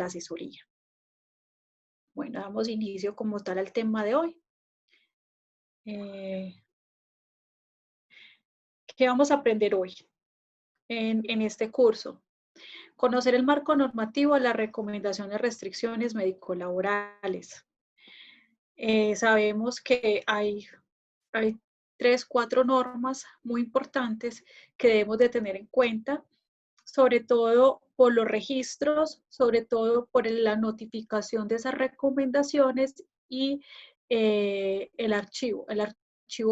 la asesoría. Bueno, damos inicio como tal al tema de hoy. ¿Qué vamos a aprender hoy en este curso? Conocer el marco normativo de las recomendaciones, restricciones médico-laborales. Sabemos que hay 3, 4 normas muy importantes que debemos de tener en cuenta, sobre todo por los registros, sobre todo por la notificación de esas recomendaciones y el archivo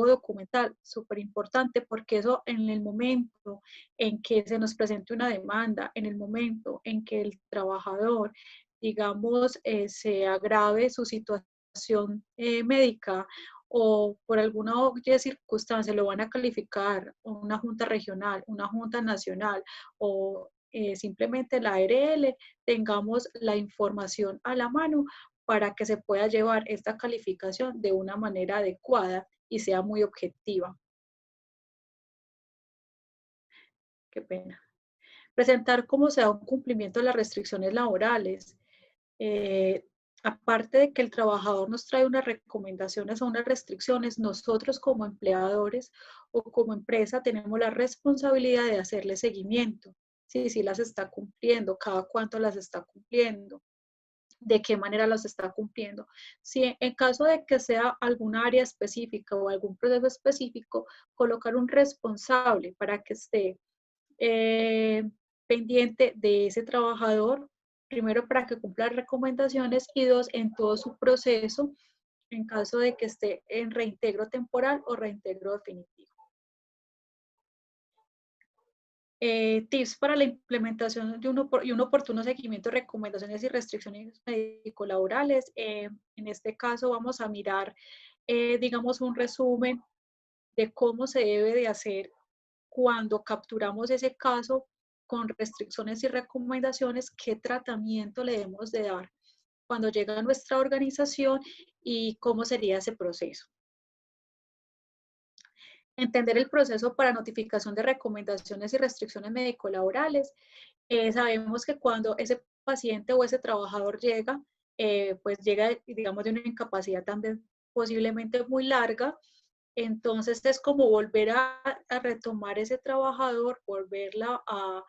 documental, súper importante, porque eso en el momento en que se nos presente una demanda, en el momento en que el trabajador, digamos, se agrave su situación médica o por alguna circunstancia lo van a calificar una junta regional, una junta nacional o simplemente la ARL, tengamos la información a la mano para que se pueda llevar esta calificación de una manera adecuada y sea muy objetiva. Qué pena. Presentar cómo se da un cumplimiento de las restricciones laborales. Eh, Aparte de que el trabajador nos trae unas recomendaciones o unas restricciones, nosotros como empleadores o como empresa tenemos la responsabilidad de hacerle seguimiento. Si las está cumpliendo, cada cuánto las está cumpliendo, de qué manera las está cumpliendo. Si en caso de que sea algún área específica o algún proceso específico, colocar un responsable para que esté eh, pendiente de ese trabajador, primero para que cumpla las recomendaciones y dos, en todo su proceso, en caso de que esté en reintegro temporal o reintegro definitivo. Tips para la implementación de un oportuno seguimiento de recomendaciones y restricciones médico-laborales. En este caso vamos a mirar, digamos, un resumen de cómo se debe de hacer cuando capturamos ese caso con restricciones y recomendaciones, qué tratamiento le debemos de dar cuando llega a nuestra organización y cómo sería ese proceso. Entender el proceso para notificación de recomendaciones y restricciones médico-laborales. Sabemos que cuando ese paciente o ese trabajador llega, pues llega, digamos, de una incapacidad también posiblemente muy larga, entonces es como volver a retomar ese trabajador, volverla a,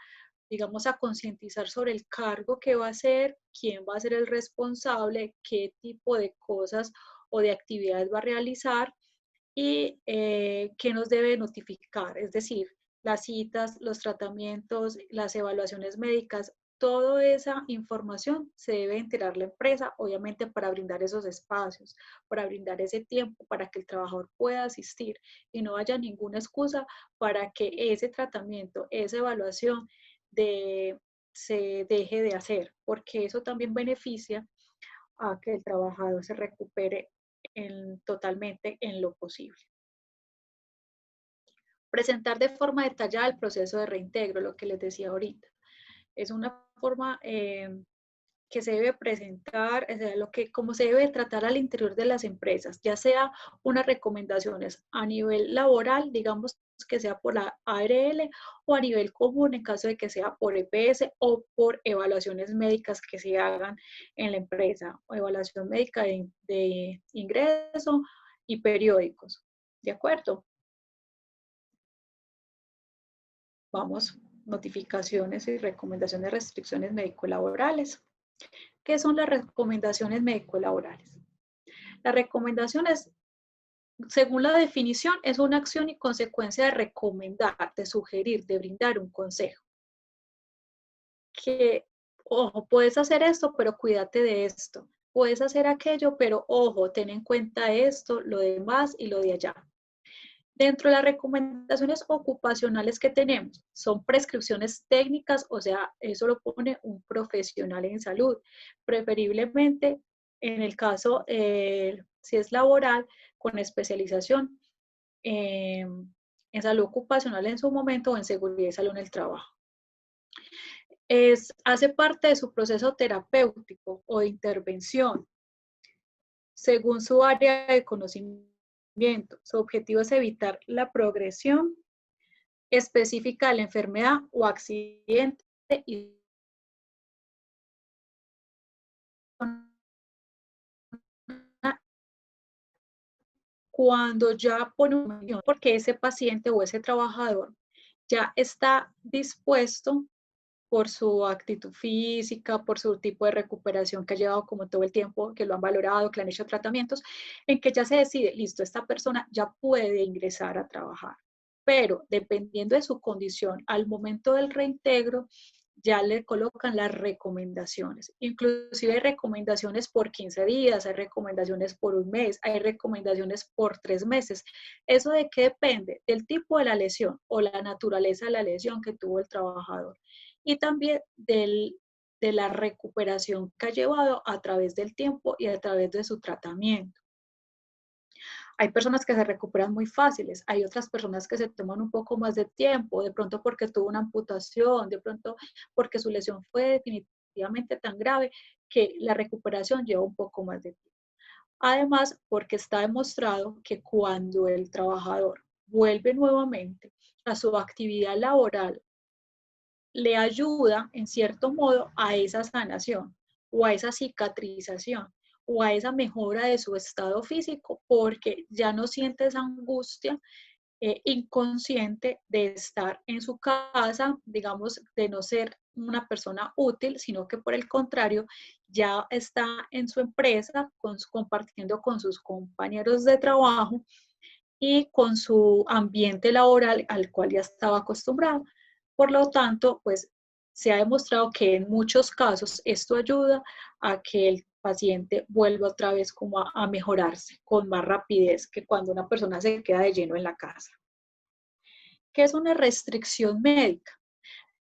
digamos, a concientizar sobre el cargo que va a hacer, quién va a ser el responsable, qué tipo de cosas o de actividades va a realizar y qué nos debe notificar, es decir, las citas, los tratamientos, las evaluaciones médicas, toda esa información se debe enterar la empresa, obviamente para brindar esos espacios, para brindar ese tiempo para que el trabajador pueda asistir y no haya ninguna excusa para que ese tratamiento, esa evaluación se deje de hacer, porque eso también beneficia a que el trabajador se recupere totalmente en lo posible. Presentar de forma detallada el proceso de reintegro, lo que les decía ahorita. Es una forma que se debe presentar, o sea, cómo se debe tratar al interior de las empresas, ya sea unas recomendaciones a nivel laboral, digamos que sea por la ARL, o a nivel común en caso de que sea por EPS o por evaluaciones médicas que se hagan en la empresa, o evaluación médica de ingreso y periódicos. ¿De acuerdo? Vamos, notificaciones y recomendaciones de restricciones médico-laborales. ¿Qué son las recomendaciones médico-laborales? Las recomendaciones, según la definición, es una acción y consecuencia de recomendar, de sugerir, de brindar un consejo. Que, ojo, puedes hacer esto, pero cuídate de esto. Puedes hacer aquello, pero ojo, ten en cuenta esto, lo demás y lo de allá. Dentro de las recomendaciones ocupacionales que tenemos, son prescripciones técnicas, o sea, eso lo pone un profesional en salud, preferiblemente en el caso, si es laboral, con especialización en salud ocupacional en su momento o en seguridad y salud en el trabajo. Hace parte de su proceso terapéutico o de intervención, según su área de conocimiento. Su objetivo es evitar la progresión específica de la enfermedad o accidente y cuando ya pone una opinión, porque ese paciente o ese trabajador ya está dispuesto por su actitud física, por su tipo de recuperación que ha llevado como todo el tiempo, que lo han valorado, que le han hecho tratamientos, en que ya se decide, listo, esta persona ya puede ingresar a trabajar. Pero dependiendo de su condición, al momento del reintegro, ya le colocan las recomendaciones. Inclusive hay recomendaciones por 15 días, hay recomendaciones por un mes, hay recomendaciones por 3 meses. ¿Eso de qué depende? Del tipo de la lesión o la naturaleza de la lesión que tuvo el trabajador y también de la recuperación que ha llevado a través del tiempo y a través de su tratamiento. Hay personas que se recuperan muy fáciles, hay otras personas que se toman un poco más de tiempo, de pronto porque tuvo una amputación, de pronto porque su lesión fue definitivamente tan grave que la recuperación lleva un poco más de tiempo. Además, porque está demostrado que cuando el trabajador vuelve nuevamente a su actividad laboral, le ayuda en cierto modo a esa sanación o a esa cicatrización o a esa mejora de su estado físico porque ya no siente esa angustia inconsciente de estar en su casa, digamos, de no ser una persona útil, sino que por el contrario ya está en su empresa compartiendo con sus compañeros de trabajo y con su ambiente laboral al cual ya estaba acostumbrado. Por lo tanto, pues se ha demostrado que en muchos casos esto ayuda a que el paciente vuelva otra vez como a mejorarse con más rapidez que cuando una persona se queda de lleno en la casa. ¿Qué es una restricción médica?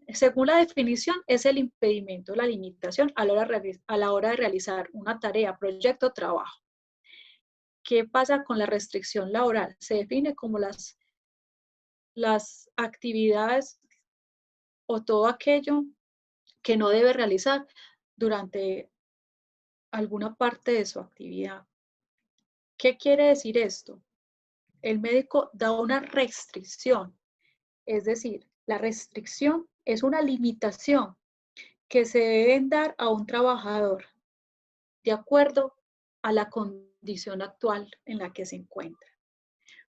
Según la definición, es el impedimento, la limitación a la hora de realizar una tarea, proyecto o trabajo. ¿Qué pasa con la restricción laboral? Se define como las actividades o todo aquello que no debe realizar durante alguna parte de su actividad. ¿Qué quiere decir esto? El médico da una restricción, es decir, la restricción es una limitación que se deben dar a un trabajador de acuerdo a la condición actual en la que se encuentra.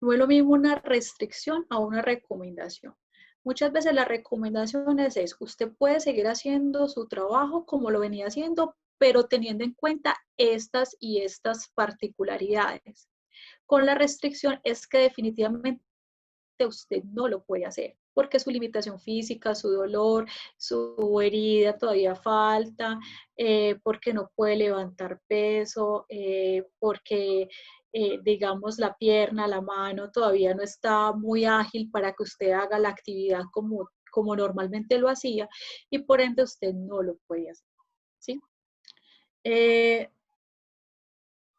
No es lo mismo una restricción a una recomendación. Muchas veces las recomendaciones es, usted puede seguir haciendo su trabajo como lo venía haciendo, pero teniendo en cuenta estas y estas particularidades. Con la restricción es que definitivamente usted no lo puede hacer, porque su limitación física, su dolor, su herida todavía falta, porque no puede levantar peso, porque digamos la pierna, la mano todavía no está muy ágil para que usted haga la actividad como normalmente lo hacía y por ende usted no lo puede hacer. ¿Sí?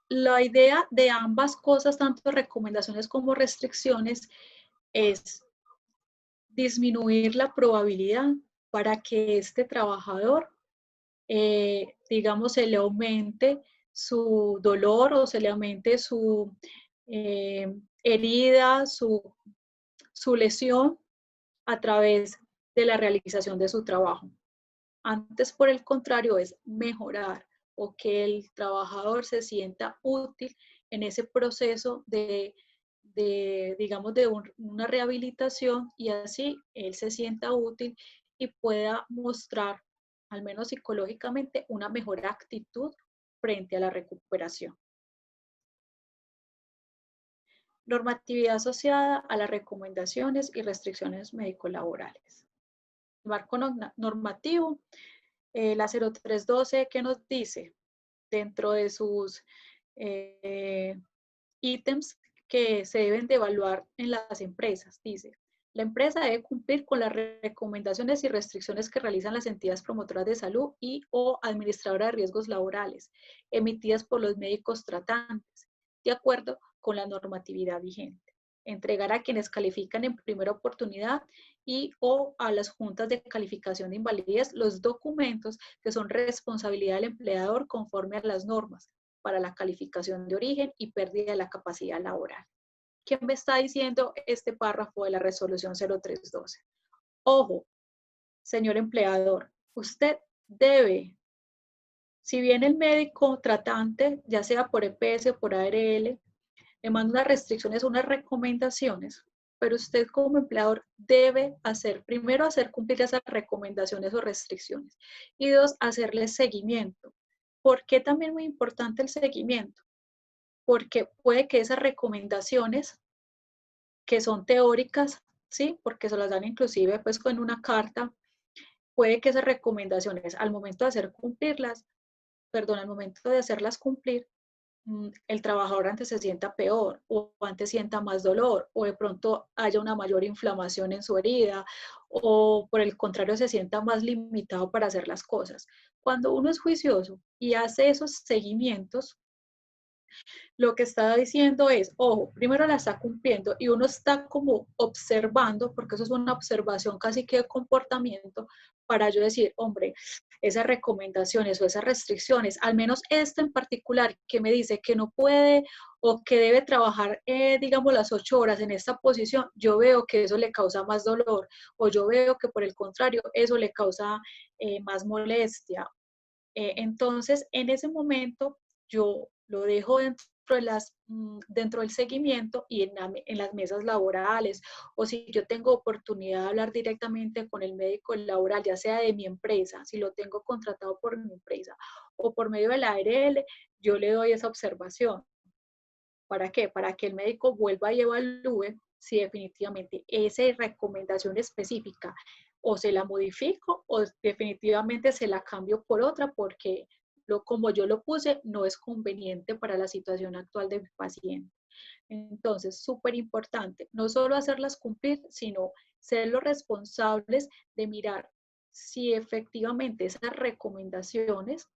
La idea de ambas cosas, tanto recomendaciones como restricciones, es disminuir la probabilidad para que este trabajador, digamos, se le aumente su dolor o se le aumente su herida, su lesión a través de la realización de su trabajo. Antes, por el contrario, es mejorar o que el trabajador se sienta útil en ese proceso digamos, de una rehabilitación y así él se sienta útil y pueda mostrar, al menos psicológicamente, una mejor actitud frente a la recuperación. Normatividad asociada a las recomendaciones y restricciones médico-laborales. Marco normativo, la 0312, ¿qué nos dice? Dentro de sus ítems que se deben de evaluar en las empresas. Dice, la empresa debe cumplir con las recomendaciones y restricciones que realizan las entidades promotoras de salud y o administradoras de riesgos laborales, emitidas por los médicos tratantes, de acuerdo con la normatividad vigente. Entregar a quienes califican en primera oportunidad y o a las juntas de calificación de invalidez los documentos que son responsabilidad del empleador conforme a las normas para la calificación de origen y pérdida de la capacidad laboral. ¿Qué me está diciendo este párrafo de la resolución 0312? Ojo, señor empleador, usted debe Si bien el médico tratante, ya sea por EPS o por ARL, le manda unas restricciones, unas recomendaciones, pero usted como empleador debe hacer, primero, hacer cumplir esas recomendaciones o restricciones, y dos, hacerle seguimiento. ¿Por qué también muy importante el seguimiento? Porque puede que esas recomendaciones que son teóricas, ¿sí? Porque se las dan inclusive pues con una carta, puede que esas recomendaciones al momento de hacer cumplirlas, perdón, al momento de hacerlas cumplir, el trabajador antes se sienta peor o antes sienta más dolor o de pronto haya una mayor inflamación en su herida o por el contrario se sienta más limitado para hacer las cosas. Cuando uno es juicioso y hace esos seguimientos, lo que está diciendo es, ojo, primero la está cumpliendo y uno está como observando, porque eso es una observación casi que de comportamiento, para yo decir, hombre, esas recomendaciones o esas restricciones, al menos esta en particular que me dice que no puede o que debe trabajar, digamos, las 8 horas en esta posición, yo veo que eso le causa más dolor o yo veo que por el contrario, eso le causa más molestia. Entonces, en ese momento, yo lo dejo dentro del seguimiento y en las mesas laborales, o si yo tengo oportunidad de hablar directamente con el médico laboral, ya sea de mi empresa, si lo tengo contratado por mi empresa o por medio de la ARL, yo le doy esa observación. ¿Para qué? Para que el médico vuelva y evalúe si definitivamente esa recomendación específica o se la modifico o definitivamente se la cambio por otra porque como yo lo puse no es conveniente para la situación actual de mi paciente. Entonces, súper importante, no solo hacerlas cumplir, sino ser los responsables de mirar si efectivamente esas recomendaciones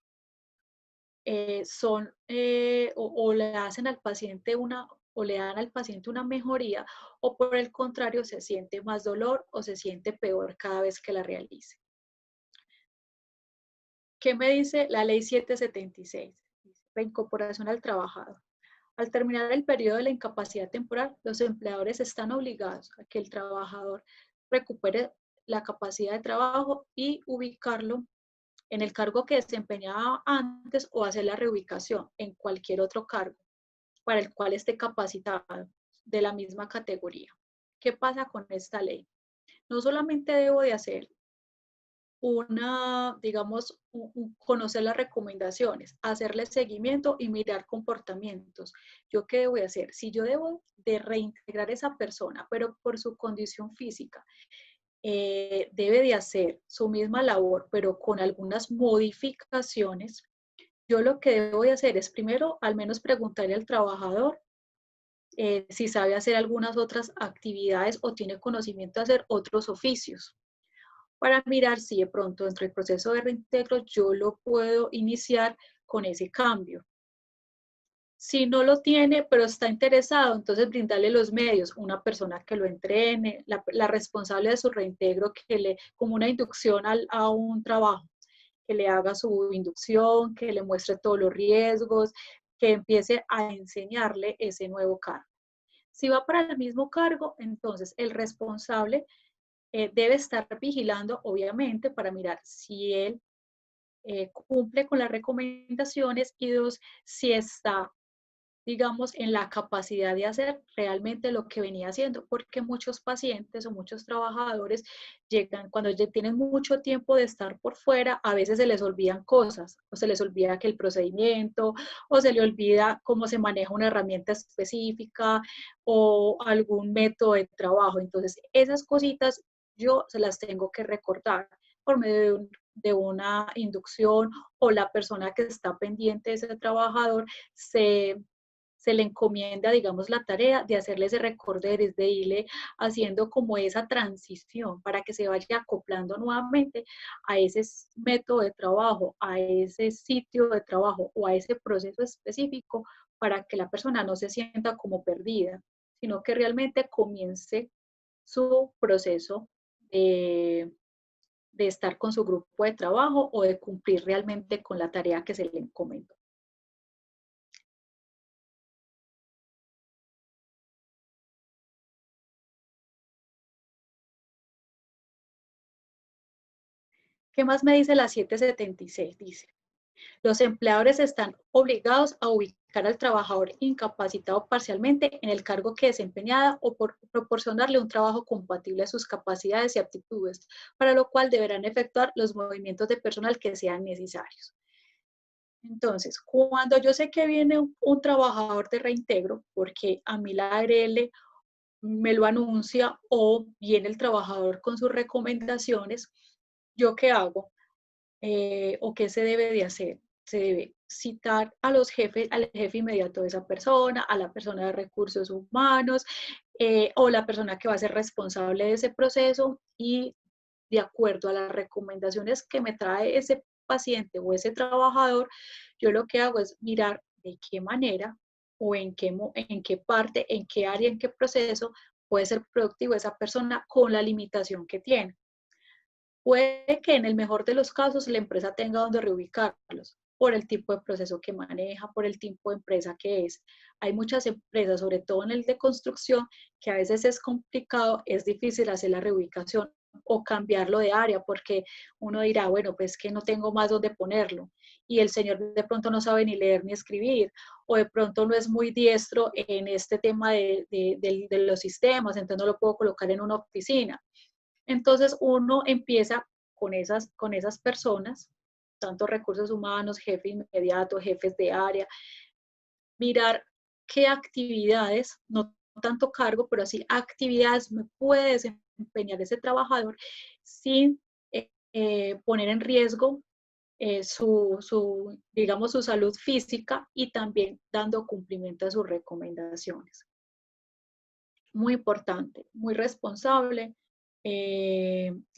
o le hacen al paciente o le dan al paciente una mejoría o por el contrario se siente más dolor o se siente peor cada vez que la realice. ¿Qué me dice la ley 776? Reincorporación al trabajador. Al terminar el periodo de la incapacidad temporal, los empleadores están obligados a que el trabajador recupere la capacidad de trabajo y ubicarlo en el cargo que desempeñaba antes o hacer la reubicación en cualquier otro cargo para el cual esté capacitado de la misma categoría. ¿Qué pasa con esta ley? No solamente debo de hacer digamos, conocer las recomendaciones, hacerle seguimiento y mirar comportamientos. ¿Yo qué debo de hacer? Si yo debo de reintegrar a esa persona, pero por su condición física, debe de hacer su misma labor, pero con algunas modificaciones, yo lo que debo de hacer es primero al menos preguntarle al trabajador si sabe hacer algunas otras actividades o tiene conocimiento de hacer otros oficios, para mirar si de pronto dentro del proceso de reintegro yo lo puedo iniciar con ese cambio. Si no lo tiene, pero está interesado, entonces brindarle los medios, una persona que lo entrene, la responsable de su reintegro, como una inducción a un trabajo, que le haga su inducción, que le muestre todos los riesgos, que empiece a enseñarle ese nuevo cargo. Si va para el mismo cargo, entonces el responsable debe estar vigilando, obviamente, para mirar si él cumple con las recomendaciones y dos, si está, digamos, en la capacidad de hacer realmente lo que venía haciendo, porque muchos pacientes o muchos trabajadores llegan, cuando ya tienen mucho tiempo de estar por fuera, a veces se les olvidan cosas, o se les olvida que el procedimiento, o se le olvida cómo se maneja una herramienta específica o algún método de trabajo. Entonces, esas cositas yo se las tengo que recordar por medio de una inducción o la persona que está pendiente de ese trabajador se le encomienda, digamos, la tarea de hacerle ese recorder, de irle haciendo como esa transición para que se vaya acoplando nuevamente a ese método de trabajo, a ese sitio de trabajo o a ese proceso específico para que la persona no se sienta como perdida, sino que realmente comience su proceso de estar con su grupo de trabajo o de cumplir realmente con la tarea que se le encomendó. ¿Qué más me dice la 776? Dice, Los empleadores están obligados a ubicar al trabajador incapacitado parcialmente en el cargo que desempeñaba o por proporcionarle un trabajo compatible a sus capacidades y aptitudes, para lo cual deberán efectuar los movimientos de personal que sean necesarios. Entonces, cuando yo sé que viene un trabajador de reintegro, porque a mí la ARL me lo anuncia o viene el trabajador con sus recomendaciones, ¿yo qué hago? ¿O qué se debe de hacer? Se debe citar a los jefes, al jefe inmediato de esa persona, a la persona de recursos humanos o la persona que va a ser responsable de ese proceso y de acuerdo a las recomendaciones que me trae ese paciente o ese trabajador, yo lo que hago es mirar de qué manera o en qué parte, en qué área, en qué proceso puede ser productivo esa persona con la limitación que tiene. Puede que en el mejor de los casos la empresa tenga donde reubicarlos por el tipo de proceso que maneja, por el tipo de empresa que es. Hay muchas empresas, sobre todo en el de construcción, que a veces es complicado, es difícil hacer la reubicación o cambiarlo de área, porque uno dirá, bueno, pues que no tengo más donde ponerlo. Y el señor de pronto no sabe ni leer ni escribir, o de pronto no es muy diestro en este tema de los sistemas, entonces no lo puedo colocar en una oficina. Entonces uno empieza con esas personas, tanto recursos humanos, jefe inmediato, jefes de área, mirar qué actividades, no tanto cargo, pero sí actividades me puede desempeñar ese trabajador sin poner en riesgo digamos, su salud física y también dando cumplimiento a sus recomendaciones. Muy importante, muy responsable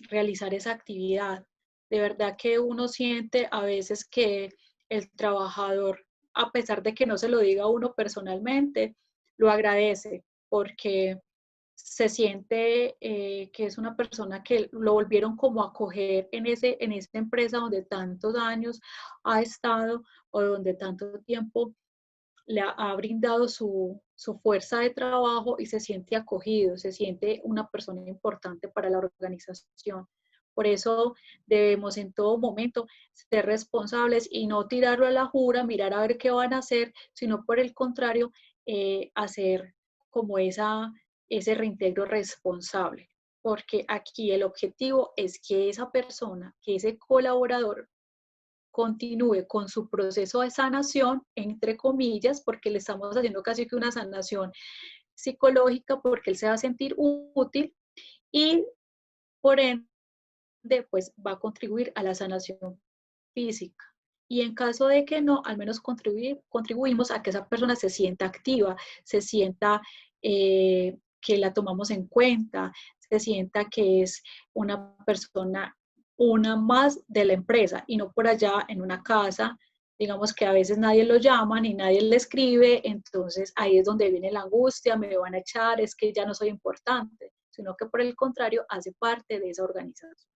realizar esa actividad. De verdad que uno siente a veces que el trabajador, a pesar de que no se lo diga a uno personalmente, lo agradece porque se siente que es una persona que lo volvieron como a acoger en esa empresa donde tantos años ha estado o donde tanto tiempo le ha brindado su fuerza de trabajo y se siente acogido, se siente una persona importante para la organización. Por eso debemos en todo momento ser responsables y no tirarlo a la jura, mirar a ver qué van a hacer, sino por el contrario, hacer como ese reintegro responsable. Porque aquí el objetivo es que esa persona, que ese colaborador continúe con su proceso de sanación, entre comillas, porque le estamos haciendo casi que una sanación psicológica, porque él se va a sentir útil y por ende, pues va a contribuir a la sanación física. Y en caso de que no, al menos contribuimos a que esa persona se sienta activa, se sienta que la tomamos en cuenta, se sienta que es una persona, una más de la empresa y no por allá en una casa, digamos que a veces nadie lo llama ni nadie le escribe, entonces ahí es donde viene la angustia, me van a echar, es que ya no soy importante, sino que por el contrario hace parte de esa organización.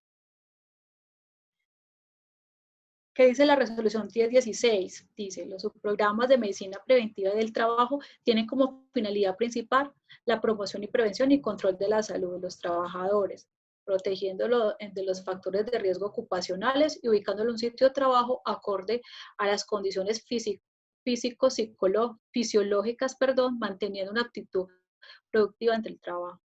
¿Qué dice la resolución 1016? Dice, los subprogramas de medicina preventiva del trabajo tienen como finalidad principal la promoción y prevención y control de la salud de los trabajadores, protegiéndolo de los factores de riesgo ocupacionales y ubicándolo en un sitio de trabajo acorde a las condiciones fisiológicas, manteniendo una actitud productiva ante el trabajo.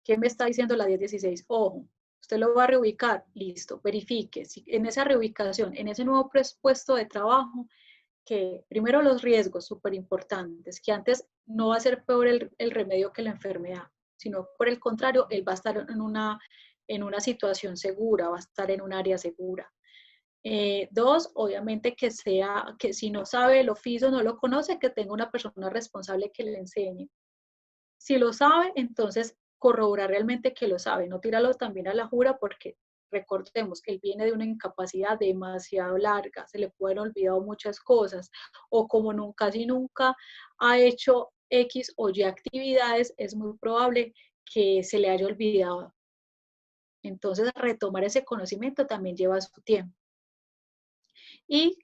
¿Qué me está diciendo la 1016? Ojo, usted lo va a reubicar, listo, verifique si en esa reubicación, en ese nuevo puesto de trabajo, que primero los riesgos súper importantes, que antes no va a ser peor el remedio que la enfermedad, sino por el contrario, él va a estar en una situación segura, va a estar en un área segura. Dos, obviamente que si no sabe el oficio, no lo conoce, que tenga una persona responsable que le enseñe. Si lo sabe, entonces corroborar realmente que lo sabe, no tirarlo también a la jura porque recordemos que él viene de una incapacidad demasiado larga, se le pueden olvidado muchas cosas o como nunca, casi nunca ha hecho X o Y actividades, es muy probable que se le haya olvidado. Entonces retomar ese conocimiento también lleva su tiempo. Y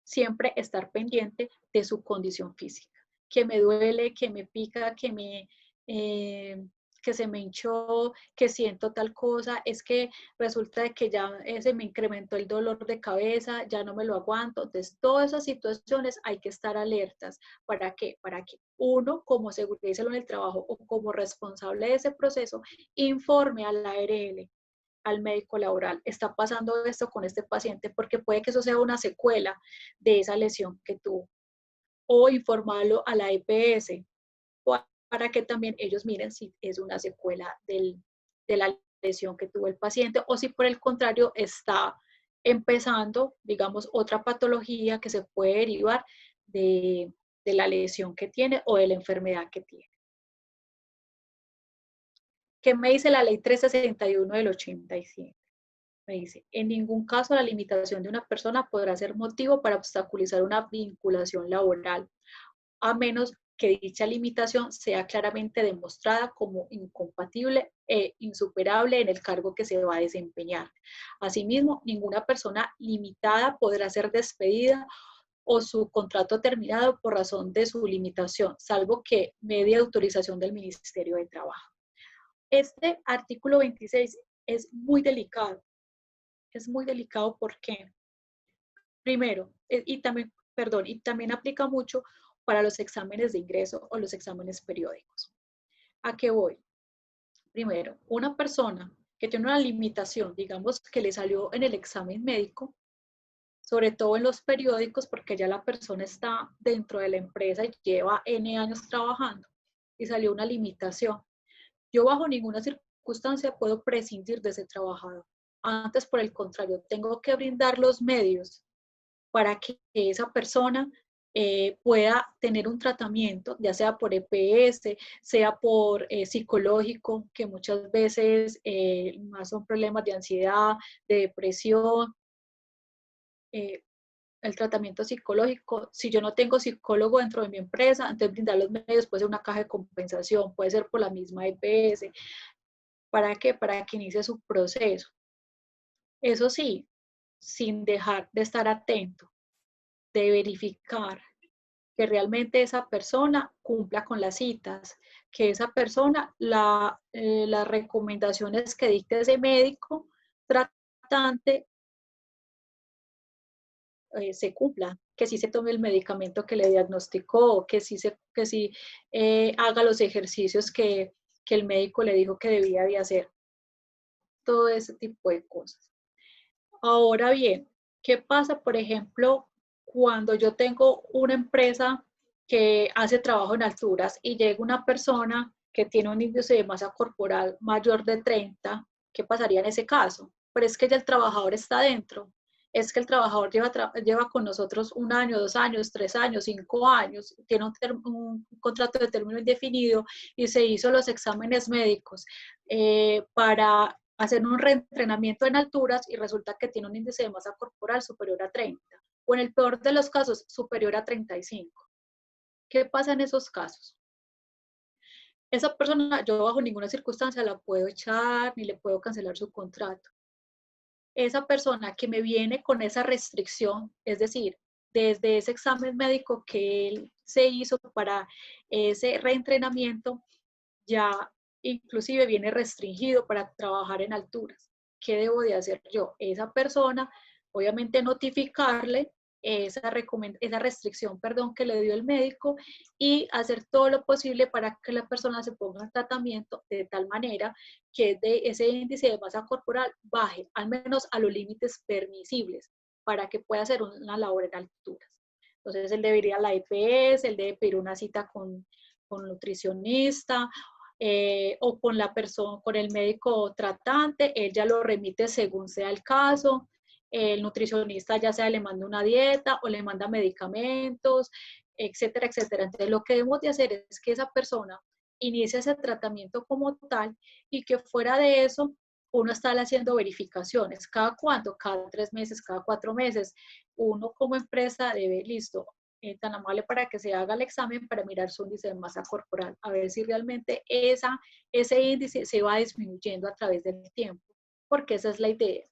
siempre estar pendiente de su condición física, que me duele, que me pica, eh, que se me hinchó, que siento tal cosa, es que resulta de que ya se me incrementó el dolor de cabeza, ya no me lo aguanto. Entonces, todas esas situaciones hay que estar alertas. ¿Para qué? Para que uno, como seguridad y salud en el trabajo o como responsable de ese proceso, informe a la ARL, al médico laboral, está pasando esto con este paciente, porque puede que eso sea una secuela de esa lesión que tuvo, o informarlo a la EPS, para que también ellos miren si es una secuela de la lesión que tuvo el paciente, o si por el contrario está empezando, digamos, otra patología que se puede derivar de la lesión que tiene o de la enfermedad que tiene. ¿Qué me dice la ley 361 del 87? Me dice, en ningún caso la limitación de una persona podrá ser motivo para obstaculizar una vinculación laboral, a menos que dicha limitación sea claramente demostrada como incompatible e insuperable en el cargo que se va a desempeñar. Asimismo, ninguna persona limitada podrá ser despedida o su contrato terminado por razón de su limitación, salvo que medie autorización del Ministerio de Trabajo. Este artículo 26 es muy delicado. Es muy delicado porque, primero, y también aplica mucho para los exámenes de ingreso o los exámenes periódicos. ¿A qué voy? Primero, una persona que tiene una limitación, digamos que le salió en el examen médico, sobre todo en los periódicos, porque ya la persona está dentro de la empresa y lleva N años trabajando y salió una limitación. Yo bajo ninguna circunstancia puedo prescindir de ese trabajador. Antes, por el contrario, tengo que brindar los medios para que esa persona pueda tener un tratamiento, ya sea por EPS, sea por psicológico, que muchas veces más son problemas de ansiedad, de depresión, eh, el tratamiento psicológico. Si yo no tengo psicólogo dentro de mi empresa, entonces brindar los medios puede ser una caja de compensación, puede ser por la misma EPS. ¿Para qué? Para que inicie su proceso. Eso sí, sin dejar de estar atento, de verificar que realmente esa persona cumpla con las citas, que esa persona, las recomendaciones que dicte ese médico tratante se cumplan, que sí se tome el medicamento que le diagnosticó, que sí haga los ejercicios que el médico le dijo que debía de hacer, todo ese tipo de cosas. Ahora bien, ¿qué pasa, por ejemplo, cuando yo tengo una empresa que hace trabajo en alturas y llega una persona que tiene un índice de masa corporal mayor de 30? ¿Qué pasaría en ese caso? Pero es que ya el trabajador está dentro. Es que el trabajador lleva con nosotros 1 año, 2 años, 3 años, 5 años, tiene un contrato de término indefinido y se hizo los exámenes médicos para hacer un reentrenamiento en alturas y resulta que tiene un índice de masa corporal superior a 30 o en el peor de los casos superior a 35. ¿Qué pasa en esos casos? Esa persona yo bajo ninguna circunstancia la puedo echar ni le puedo cancelar su contrato. Esa persona que me viene con esa restricción, es decir, desde ese examen médico que él se hizo para ese reentrenamiento, ya inclusive viene restringido para trabajar en alturas. ¿Qué debo de hacer yo? Esa persona, obviamente notificarle esa restricción, perdón, que le dio el médico y hacer todo lo posible para que la persona se ponga en tratamiento de tal manera que ese índice de masa corporal baje, al menos a los límites permisibles, para que pueda hacer una labor en alturas. Entonces, él debería ir a la EPS, él debe pedir una cita con nutricionista o con la persona, con el médico tratante, él ya lo remite según sea el caso, el nutricionista ya sea le manda una dieta o le manda medicamentos, etcétera, etcétera. Entonces lo que debemos de hacer es que esa persona inicie ese tratamiento como tal y que fuera de eso uno está haciendo verificaciones. ¿Cada cuánto? Cada 3 meses, cada 4 meses. Uno como empresa debe, listo, tan amable para que se haga el examen para mirar su índice de masa corporal, a ver si realmente ese índice se va disminuyendo a través del tiempo, porque esa es la idea.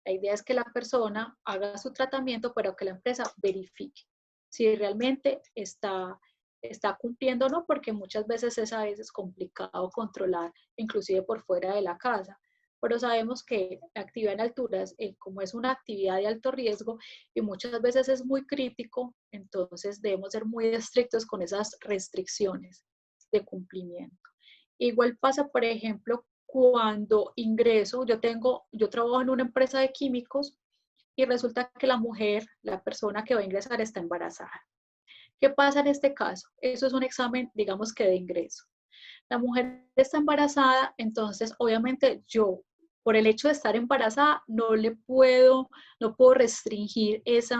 La idea es que la persona haga su tratamiento, pero que la empresa verifique si realmente está está cumpliendo o no, porque muchas veces es a veces complicado controlar, inclusive por fuera de la casa. Pero sabemos que la actividad en alturas, como es una actividad de alto riesgo y muchas veces es muy crítico, entonces debemos ser muy estrictos con esas restricciones de cumplimiento. Igual pasa, por ejemplo, cuando ingreso, yo trabajo en una empresa de químicos y resulta que la mujer, la persona que va a ingresar, está embarazada. ¿Qué pasa en este caso? Eso es un examen, digamos que de ingreso. La mujer está embarazada, entonces obviamente yo, por el hecho de estar embarazada, no puedo restringir ese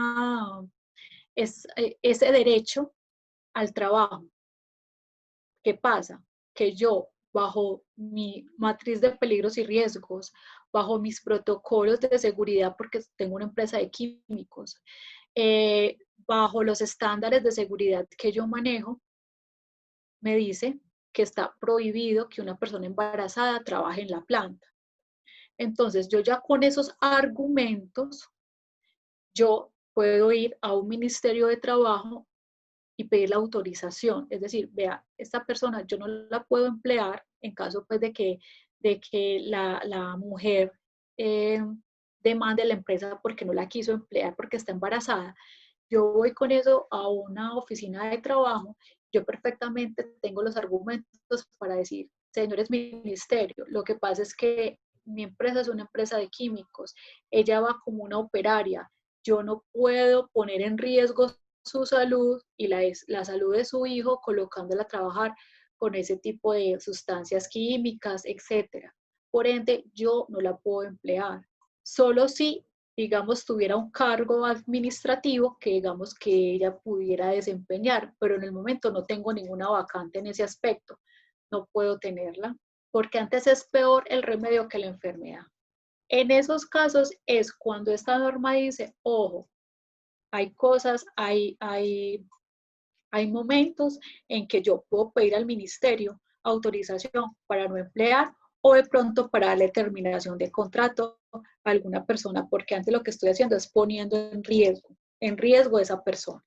derecho al trabajo. ¿Qué pasa? Que yo, bajo mi matriz de peligros y riesgos, bajo mis protocolos de seguridad, porque tengo una empresa de químicos, bajo los estándares de seguridad que yo manejo, me dice que está prohibido que una persona embarazada trabaje en la planta. Entonces, yo ya con esos argumentos, yo puedo ir a un ministerio de trabajo y pedir la autorización. Es decir, vea, esta persona yo no la puedo emplear en caso pues de que la mujer demande a la empresa porque no la quiso emplear porque está embarazada. Yo voy con eso a una oficina de trabajo, yo perfectamente tengo los argumentos para decir, señores ministerio, lo que pasa es que mi empresa es una empresa de químicos, ella va como una operaria, yo no puedo poner en riesgo su salud y la salud de su hijo colocándola a trabajar con ese tipo de sustancias químicas, etcétera. Por ende, yo no la puedo emplear. Solo si, digamos, tuviera un cargo administrativo que, digamos, que ella pudiera desempeñar, pero en el momento no tengo ninguna vacante en ese aspecto. No puedo tenerla, porque antes es peor el remedio que la enfermedad. En esos casos es cuando esta norma dice, ojo, hay cosas, hay momentos en que yo puedo pedir al ministerio autorización para no emplear o de pronto para darle terminación de contrato a alguna persona, porque antes lo que estoy haciendo es poniendo en riesgo a esa persona.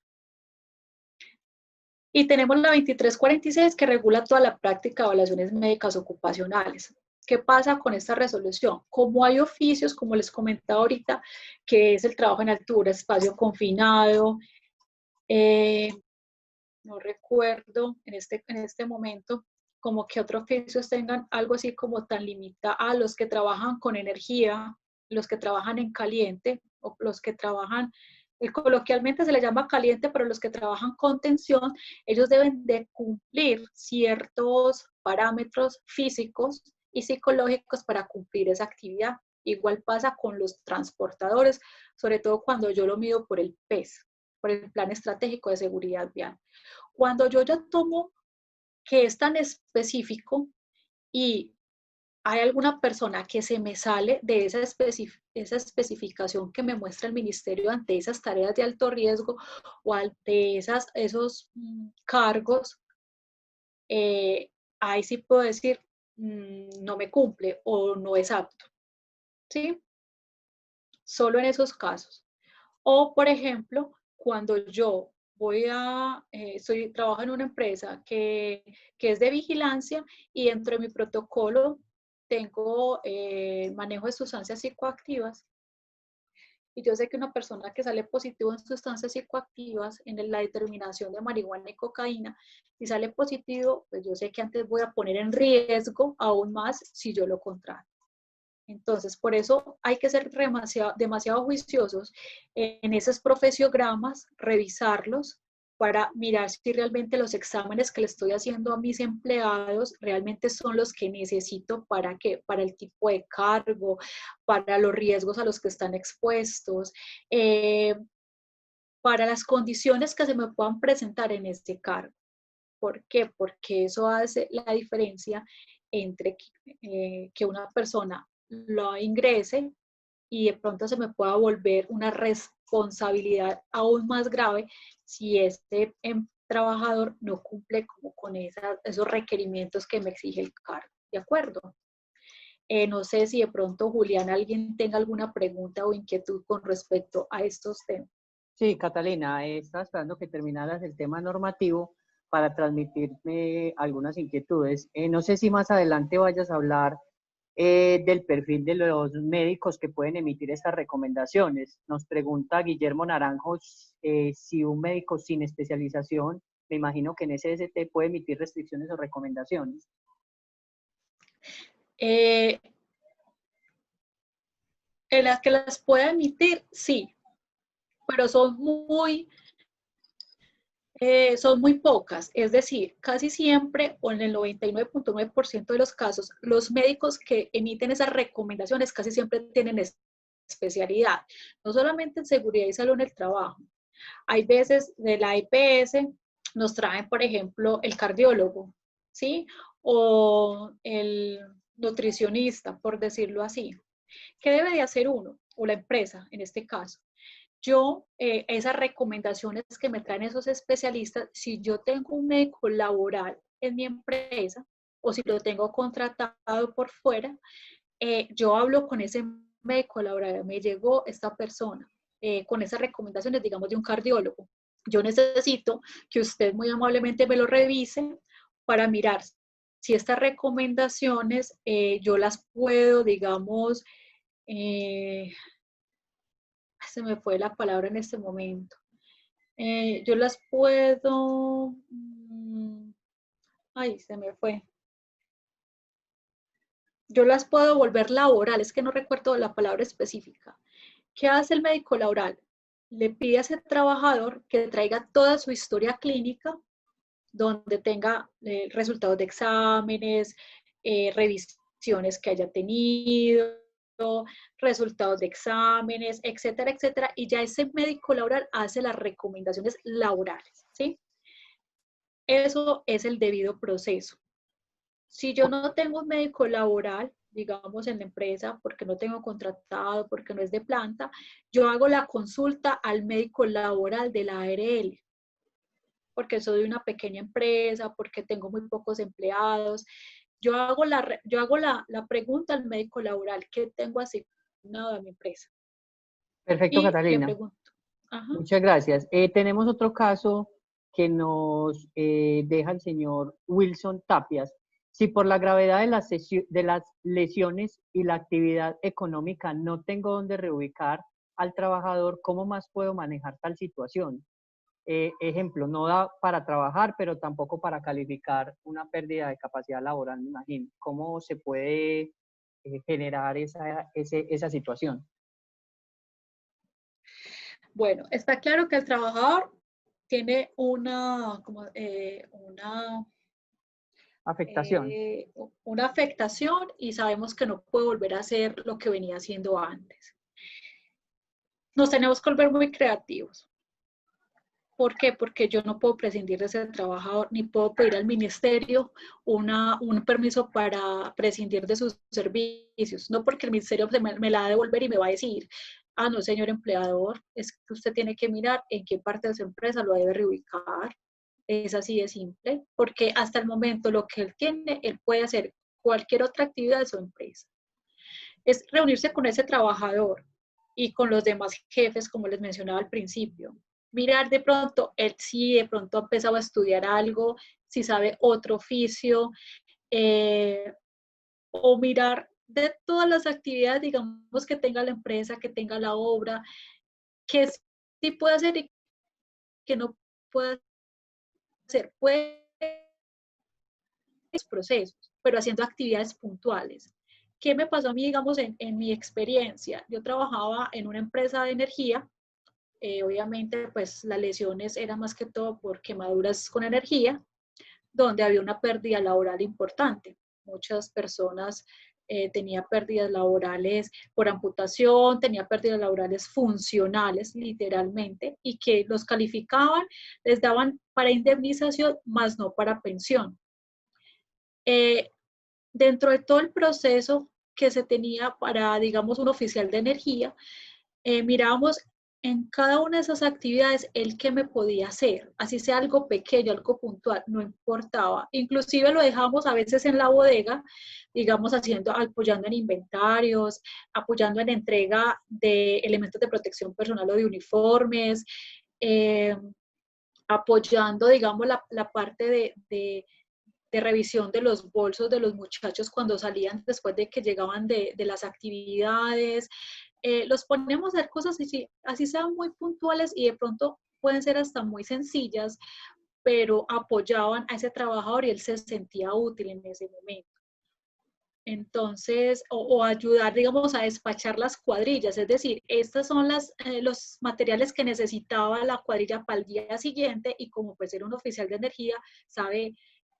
Y tenemos la 2346 que regula toda la práctica de evaluaciones médicas ocupacionales. ¿Qué pasa con esta resolución? Como hay oficios, como les comentaba ahorita, que es el trabajo en altura, espacio confinado, no recuerdo en este momento como que otros oficios tengan algo así como tan limitado a los que trabajan con energía, los que trabajan en caliente o los que trabajan, coloquialmente se le llama caliente, pero los que trabajan con tensión, ellos deben de cumplir ciertos parámetros físicos y psicológicos para cumplir esa actividad. Igual pasa con los transportadores, sobre todo cuando yo lo mido por el PES, por el Plan Estratégico de Seguridad Vial. Cuando yo ya tomo que es tan específico y hay alguna persona que se me sale de esa especificación que me muestra el ministerio ante esas tareas de alto riesgo o ante esos cargos, ahí sí puedo decir, no me cumple o no es apto, ¿sí? Solo en esos casos. O, por ejemplo, cuando yo trabajo en una empresa que es de vigilancia y dentro de mi protocolo tengo manejo de sustancias psicoactivas y yo sé que una persona que sale positivo en sustancias psicoactivas, en la determinación de marihuana y cocaína, si sale positivo, pues yo sé que antes voy a poner en riesgo aún más si yo lo contrato. Entonces, por eso hay que ser demasiado juiciosos en esos profesiogramas, revisarlos para mirar si realmente los exámenes que le estoy haciendo a mis empleados realmente son los que necesito para qué, para el tipo de cargo, para los riesgos a los que están expuestos, para las condiciones que se me puedan presentar en este cargo. ¿Por qué? Porque eso hace la diferencia entre que una persona lo ingrese y de pronto se me pueda volver una responsabilidad aún más grave si este trabajador no cumple como con esos requerimientos que me exige el cargo. ¿De acuerdo? No sé si de pronto, Julián, alguien tenga alguna pregunta o inquietud con respecto a estos temas. Sí, Catalina, estaba esperando que terminaras el tema normativo para transmitirme algunas inquietudes. No sé si más adelante vayas a hablar del perfil de los médicos que pueden emitir estas recomendaciones. Nos pregunta Guillermo Naranjo si un médico sin especialización, me imagino que en SST puede emitir restricciones o recomendaciones. En las que las pueda emitir, sí, pero son muy pocas, es decir, casi siempre, o en el 99.9% de los casos, los médicos que emiten esas recomendaciones casi siempre tienen especialidad, no solamente en seguridad y salud en el trabajo. Hay veces de la EPS nos traen, por ejemplo, el cardiólogo, ¿sí? O el nutricionista, por decirlo así. ¿Qué debe de hacer uno o la empresa en este caso? Yo, esas recomendaciones que me traen esos especialistas, si yo tengo un médico laboral en mi empresa o si lo tengo contratado por fuera, yo hablo con ese médico laboral, me llegó esta persona con esas recomendaciones, digamos, de un cardiólogo. Yo necesito que usted muy amablemente me lo revise para mirar si estas recomendaciones yo las puedo, digamos, se me fue la palabra en este momento. Yo las puedo, ay, se me fue. Yo las puedo volver laborales, es que no recuerdo la palabra específica. ¿Qué hace el médico laboral? Le pide a ese trabajador que traiga toda su historia clínica, donde tenga resultados de exámenes, revisiones que haya tenido, resultados de exámenes, etcétera, etcétera, y ya ese médico laboral hace las recomendaciones laborales, ¿sí? Eso es el debido proceso. Si yo no tengo un médico laboral, digamos en la empresa, porque no tengo contratado, porque no es de planta, yo hago la consulta al médico laboral de la ARL, porque soy una pequeña empresa, porque tengo muy pocos empleados. Yo hago la pregunta al médico laboral que tengo asignado a mi empresa. Perfecto, Y le Catalina. pregunto. Ajá. Muchas gracias. Tenemos otro caso que nos deja el señor Wilson Tapias. Si por la gravedad de las lesiones y la actividad económica no tengo dónde reubicar al trabajador, ¿cómo más puedo manejar tal situación? Ejemplo, no da para trabajar, pero tampoco para calificar una pérdida de capacidad laboral, me imagino. ¿Cómo se puede generar esa situación? Bueno, está claro que el trabajador tiene Afectación. una afectación y sabemos que no puede volver a hacer lo que venía haciendo antes. Nos tenemos que volver muy creativos. ¿Por qué? Porque yo no puedo prescindir de ese trabajador, ni puedo pedir al ministerio un permiso para prescindir de sus servicios. No porque el ministerio me la va a devolver y me va a decir, ah, no, señor empleador, es que usted tiene que mirar en qué parte de su empresa lo debe reubicar. Es así de simple, porque hasta el momento lo que él tiene, él puede hacer cualquier otra actividad de su empresa. Es reunirse con ese trabajador y con los demás jefes, como les mencionaba al principio. Mirar de pronto, él sí de pronto ha empezado a estudiar algo, si sabe otro oficio, o mirar de todas las actividades, digamos, que tenga la empresa, que tenga la obra, que sí puede hacer y que no puede hacer. Puede procesos, pero haciendo actividades puntuales. ¿Qué me pasó a mí, digamos, en mi experiencia? Yo trabajaba en una empresa de energía, obviamente, pues las lesiones eran más que todo por quemaduras con energía, donde había una pérdida laboral importante. Muchas personas tenían pérdidas laborales por amputación, tenían pérdidas laborales funcionales, literalmente, y que los calificaban, les daban para indemnización, más no para pensión. Dentro de todo el proceso que se tenía para, digamos, un oficial de energía, mirábamos en cada una de esas actividades el que me podía hacer, así sea algo pequeño, algo puntual, no importaba. Inclusive lo dejábamos a veces en la bodega, digamos, apoyando en inventarios, apoyando en entrega de elementos de protección personal o de uniformes, apoyando, digamos, la parte de revisión de los bolsos de los muchachos cuando salían después de que llegaban de las actividades. Los ponemos a hacer cosas así sean muy puntuales y de pronto pueden ser hasta muy sencillas, pero apoyaban a ese trabajador y él se sentía útil en ese momento. Entonces, o ayudar, digamos, a despachar las cuadrillas, es decir, estos son los materiales que necesitaba la cuadrilla para el día siguiente y como pues era un oficial de energía,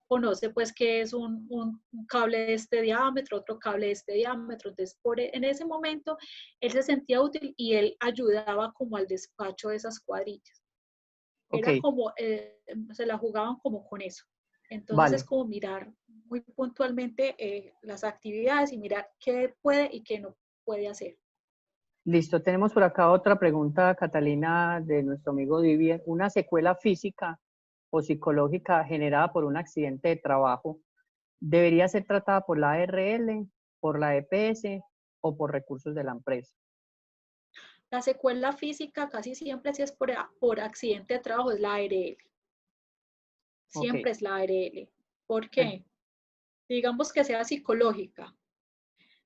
conoce pues que es un cable de este diámetro, otro cable de este diámetro, entonces en ese momento él se sentía útil y él ayudaba como al despacho de esas cuadrillas. Ok, Era como, se la jugaban como con eso. Entonces es vale. como mirar muy puntualmente las actividades y mirar qué puede y qué no puede hacer. Listo, tenemos por acá otra pregunta, Catalina, de nuestro amigo Divier. ¿Una secuela física o psicológica generada por un accidente de trabajo debería ser tratada por la ARL, por la EPS o por recursos de la empresa? La secuela física casi siempre si es por accidente de trabajo es la ARL. Ok. Siempre es la ARL. ¿Por En- qué? Digamos que sea psicológica,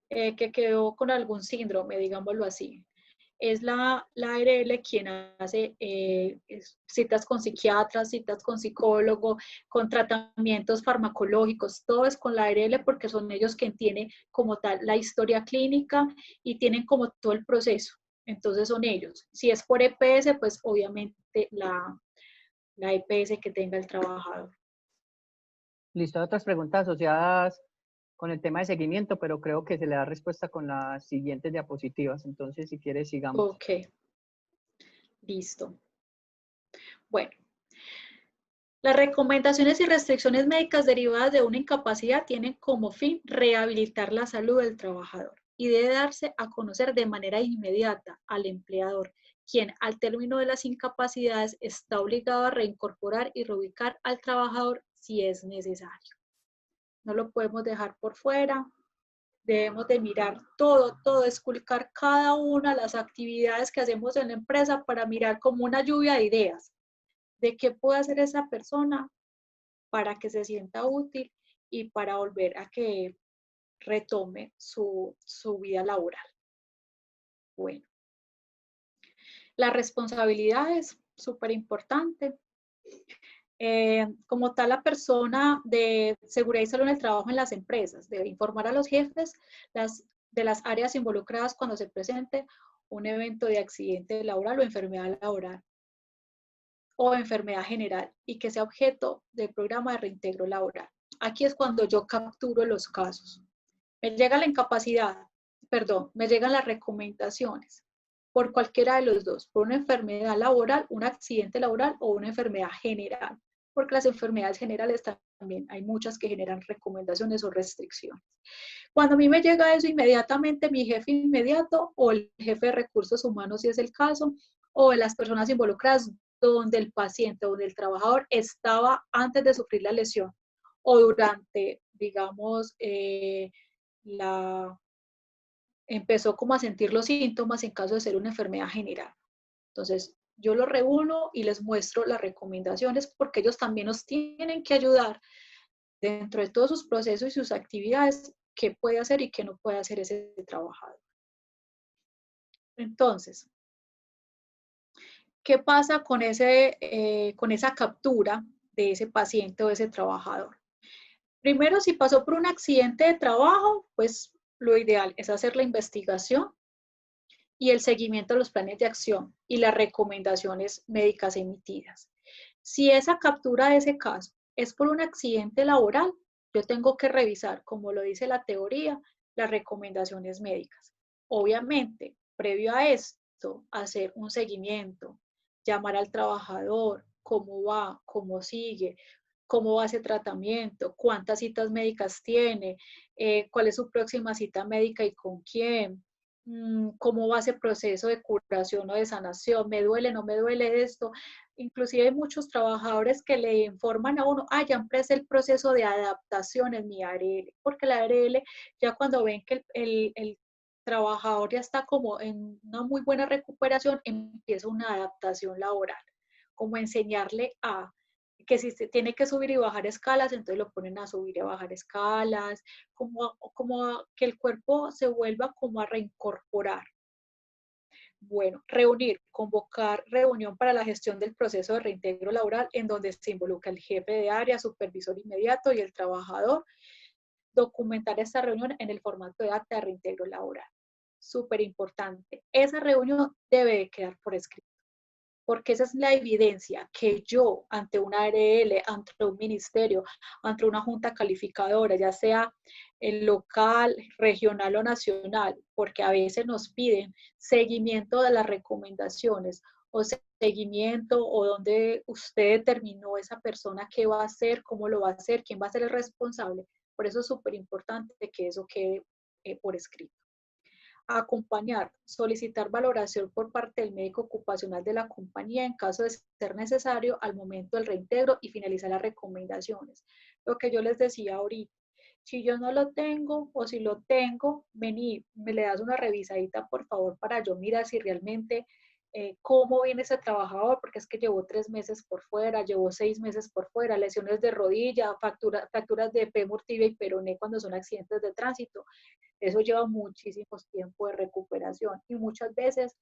que quedó con algún síndrome, digámoslo así. Es la ARL quien hace citas con psiquiatras, citas con psicólogo, con tratamientos farmacológicos, todo es con la ARL porque son ellos quien tienen como tal la historia clínica y tienen como todo el proceso. Entonces son ellos. Si es por EPS, pues obviamente la EPS que tenga el trabajador. Listo, otras preguntas asociadas con el tema de seguimiento, pero creo que se le da respuesta con las siguientes diapositivas. Entonces, si quieres, sigamos. Ok, listo. Bueno, las recomendaciones y restricciones médicas derivadas de una incapacidad tienen como fin rehabilitar la salud del trabajador y debe darse a conocer de manera inmediata al empleador, quien al término de las incapacidades está obligado a reincorporar y reubicar al trabajador si es necesario. No lo podemos dejar por fuera, debemos de mirar todo, esculcar cada una de las actividades que hacemos en la empresa para mirar como una lluvia de ideas de qué puede hacer esa persona para que se sienta útil y para volver a que retome su vida laboral. Bueno, la responsabilidad es súper importante. Como tal, la persona de seguridad y salud en el trabajo en las empresas debe informar a los jefes de las áreas involucradas cuando se presente un evento de accidente laboral o enfermedad laboral o enfermedad general y que sea objeto del programa de reintegro laboral. Aquí es cuando yo capturo los casos. Me llega la incapacidad, perdón, me llegan las recomendaciones por cualquiera de los dos, por una enfermedad laboral, un accidente laboral o una enfermedad general, porque las enfermedades generales también hay muchas que generan recomendaciones o restricciones. Cuando a mí me llega eso, inmediatamente mi jefe inmediato o el jefe de recursos humanos, si es el caso, o de las personas involucradas, donde el paciente, donde el trabajador estaba antes de sufrir la lesión o durante, digamos, empezó como a sentir los síntomas en caso de ser una enfermedad general. Entonces, yo los reúno y les muestro las recomendaciones porque ellos también nos tienen que ayudar dentro de todos sus procesos y sus actividades, qué puede hacer y qué no puede hacer ese trabajador. Entonces, ¿qué pasa con esa captura de ese paciente o ese trabajador? Primero, si pasó por un accidente de trabajo, pues lo ideal es hacer la investigación y el seguimiento de los planes de acción y las recomendaciones médicas emitidas. Si esa captura de ese caso es por un accidente laboral, yo tengo que revisar, como lo dice la teoría, las recomendaciones médicas. Obviamente, previo a esto, hacer un seguimiento, llamar al trabajador, cómo va, cómo sigue, cómo va ese tratamiento, cuántas citas médicas tiene, cuál es su próxima cita médica y con quién, cómo va ese proceso de curación o de sanación, me duele, no me duele esto. Inclusive hay muchos trabajadores que le informan a uno, ya empecé el proceso de adaptación en mi ARL, porque la ARL ya cuando ven que el trabajador ya está como en una muy buena recuperación, empieza una adaptación laboral. como enseñarle a que si se tiene que subir y bajar escalas, entonces lo ponen a subir y a bajar escalas, como que el cuerpo se vuelva como a reincorporar. Bueno, reunir, convocar reunión para la gestión del proceso de reintegro laboral en donde se involucra el jefe de área, supervisor inmediato y el trabajador. Documentar esta reunión en el formato de acta de reintegro laboral. Súper importante. Esa reunión debe de quedar por escrito, porque esa es la evidencia que yo, ante una ARL, ante un ministerio, ante una junta calificadora, ya sea el local, regional o nacional, porque a veces nos piden seguimiento de las recomendaciones o seguimiento o dónde usted determinó esa persona qué va a hacer, cómo lo va a hacer, quién va a ser el responsable. Por eso es súper importante que eso quede por escrito. Acompañar, solicitar valoración por parte del médico ocupacional de la compañía en caso de ser necesario al momento del reintegro y finalizar las recomendaciones. Lo que yo les decía ahorita, si yo no lo tengo o si lo tengo, vení, me le das una revisadita por favor para yo mirar si realmente cómo viene ese trabajador, porque es que llevó 3 meses por fuera, llevó 6 meses por fuera, lesiones de rodilla, fracturas de fémur, tibia y peroné cuando son accidentes de tránsito. Eso lleva muchísimo tiempo de recuperación y muchas veces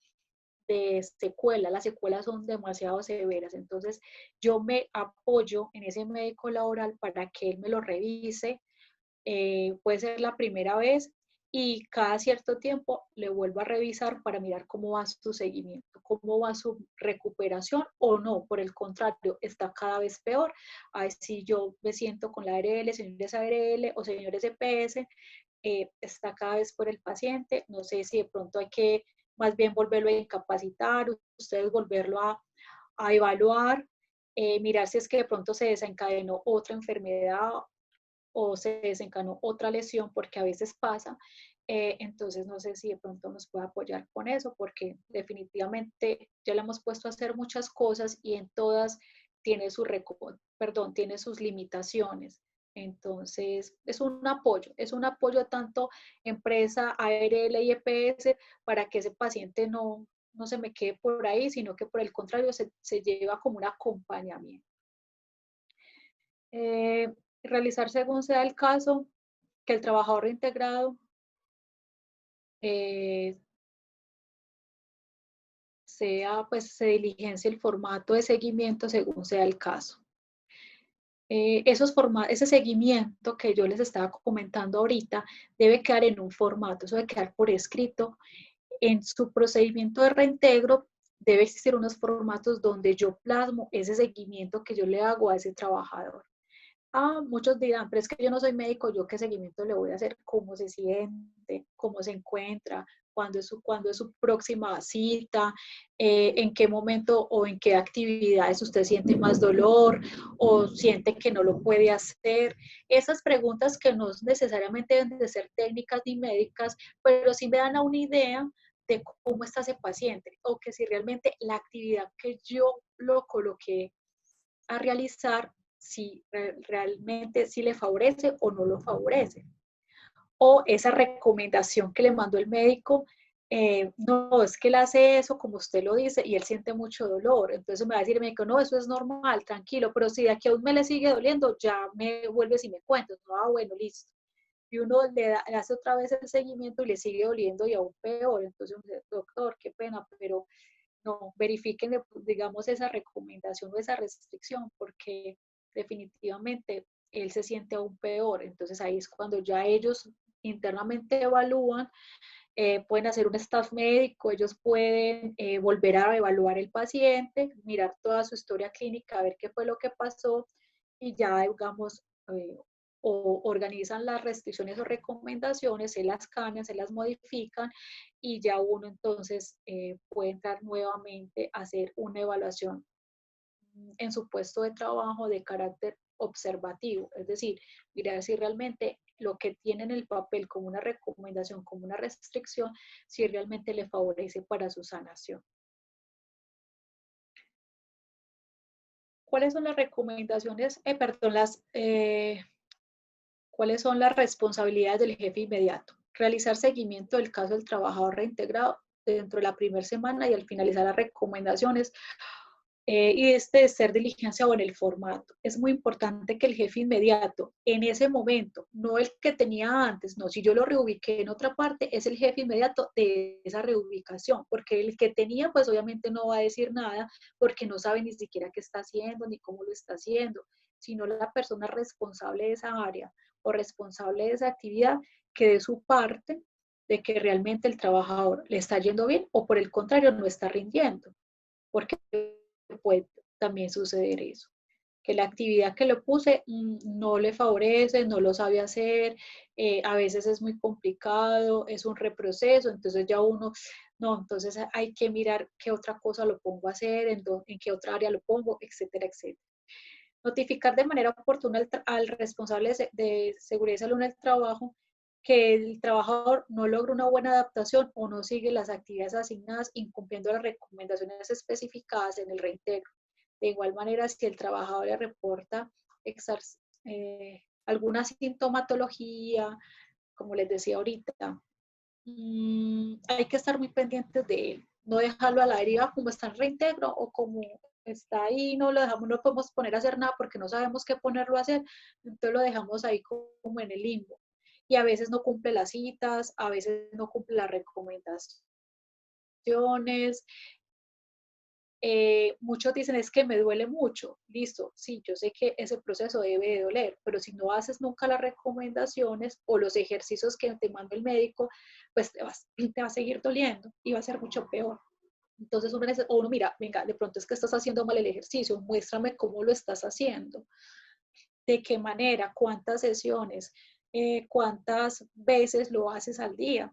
de secuelas. Las secuelas son demasiado severas. Entonces, yo me apoyo en ese médico laboral para que él me lo revise. Puede ser la primera vez y cada cierto tiempo le vuelvo a revisar para mirar cómo va su seguimiento, cómo va su recuperación o no. Por el contrario, está cada vez peor. Ay, si yo me siento con la ARL, señores ARL o señores EPS, está cada vez por el paciente. No sé si de pronto hay que más bien volverlo a incapacitar, ustedes volverlo a evaluar, mirar si es que de pronto se desencadenó otra enfermedad o se desencadenó otra lesión, porque a veces pasa. Entonces, no sé si de pronto nos puede apoyar con eso, porque definitivamente ya le hemos puesto a hacer muchas cosas y en todas tiene, tiene sus limitaciones. Entonces, es un apoyo tanto empresa, ARL y EPS para que ese paciente no se me quede por ahí, sino que por el contrario se lleva como un acompañamiento. Realizar según sea el caso, que el trabajador reintegrado pues se diligencia el formato de seguimiento según sea el caso. Ese seguimiento que yo les estaba comentando ahorita debe quedar en un formato, eso debe quedar por escrito. En su procedimiento de reintegro debe existir unos formatos donde yo plasmo ese seguimiento que yo le hago a ese trabajador. Muchos dirán, pero es que yo no soy médico, ¿yo qué seguimiento le voy a hacer? ¿Cómo se siente? ¿Cómo se encuentra? ¿Cuándo es su próxima cita? ¿En qué momento o en qué actividades usted siente más dolor o siente que no lo puede hacer? Esas preguntas que no necesariamente deben de ser técnicas ni médicas, pero sí me dan a una idea de cómo está ese paciente o que si realmente la actividad que yo lo coloqué a realizar si realmente si le favorece o no lo favorece. O esa recomendación que le mandó el médico, no, es que él hace eso como usted lo dice y él siente mucho dolor. Entonces me va a decir el médico, no, eso es normal, tranquilo, pero si de aquí a un mes le sigue doliendo, ya me vuelves y me cuentas. No, bueno, listo. Y uno le hace otra vez el seguimiento y le sigue doliendo y aún peor. Entonces, doctor, qué pena, pero no, verifiquen, digamos, esa recomendación o esa restricción, porque definitivamente él se siente aún peor. Entonces ahí es cuando ya ellos internamente evalúan, pueden hacer un staff médico, ellos pueden volver a evaluar el paciente, mirar toda su historia clínica, ver qué fue lo que pasó y ya, digamos, o organizan las restricciones o recomendaciones, se las cambian, se las modifican y ya uno entonces puede entrar nuevamente a hacer una evaluación en su puesto de trabajo de carácter observativo, es decir, mirar si realmente lo que tiene en el papel como una recomendación, como una restricción, si realmente le favorece para su sanación. ¿Cuáles son las recomendaciones, cuáles son las responsabilidades del jefe inmediato? Realizar seguimiento del caso del trabajador reintegrado dentro de la primera semana y al finalizar las recomendaciones, y de ser diligencia o en el formato. Es muy importante que el jefe inmediato, en ese momento, no el que tenía antes, no, si yo lo reubiqué en otra parte, es el jefe inmediato de esa reubicación, porque el que tenía, pues obviamente no va a decir nada, porque no sabe ni siquiera qué está haciendo, ni cómo lo está haciendo, sino la persona responsable de esa área o responsable de esa actividad que dé su parte de que realmente el trabajador le está yendo bien o por el contrario no está rindiendo, porque puede también suceder eso, que la actividad que le puse no le favorece, no lo sabe hacer, a veces es muy complicado, es un reproceso, entonces ya uno, no, entonces hay que mirar qué otra cosa lo pongo a hacer, en qué otra área lo pongo, etcétera, etcétera. Notificar de manera oportuna al responsable de seguridad y salud en el trabajo que el trabajador no logra una buena adaptación o no sigue las actividades asignadas incumpliendo las recomendaciones especificadas en el reintegro. De igual manera, si el trabajador le reporta alguna sintomatología, como les decía ahorita, hay que estar muy pendientes de él, no dejarlo a la deriva como está en reintegro o como está ahí, no lo dejamos, no podemos poner a hacer nada porque no sabemos qué ponerlo a hacer, entonces lo dejamos ahí como en el limbo. Y a veces no cumple las citas, a veces no cumple las recomendaciones. Muchos dicen es que me duele mucho, listo, sí, yo sé que ese proceso debe de doler, pero si no haces nunca las recomendaciones o los ejercicios que te manda el médico, pues te va a seguir doliendo y va a ser mucho peor. Entonces uno mira, venga, de pronto es que estás haciendo mal el ejercicio, muéstrame cómo lo estás haciendo, de qué manera, cuántas sesiones, cuántas veces lo haces al día.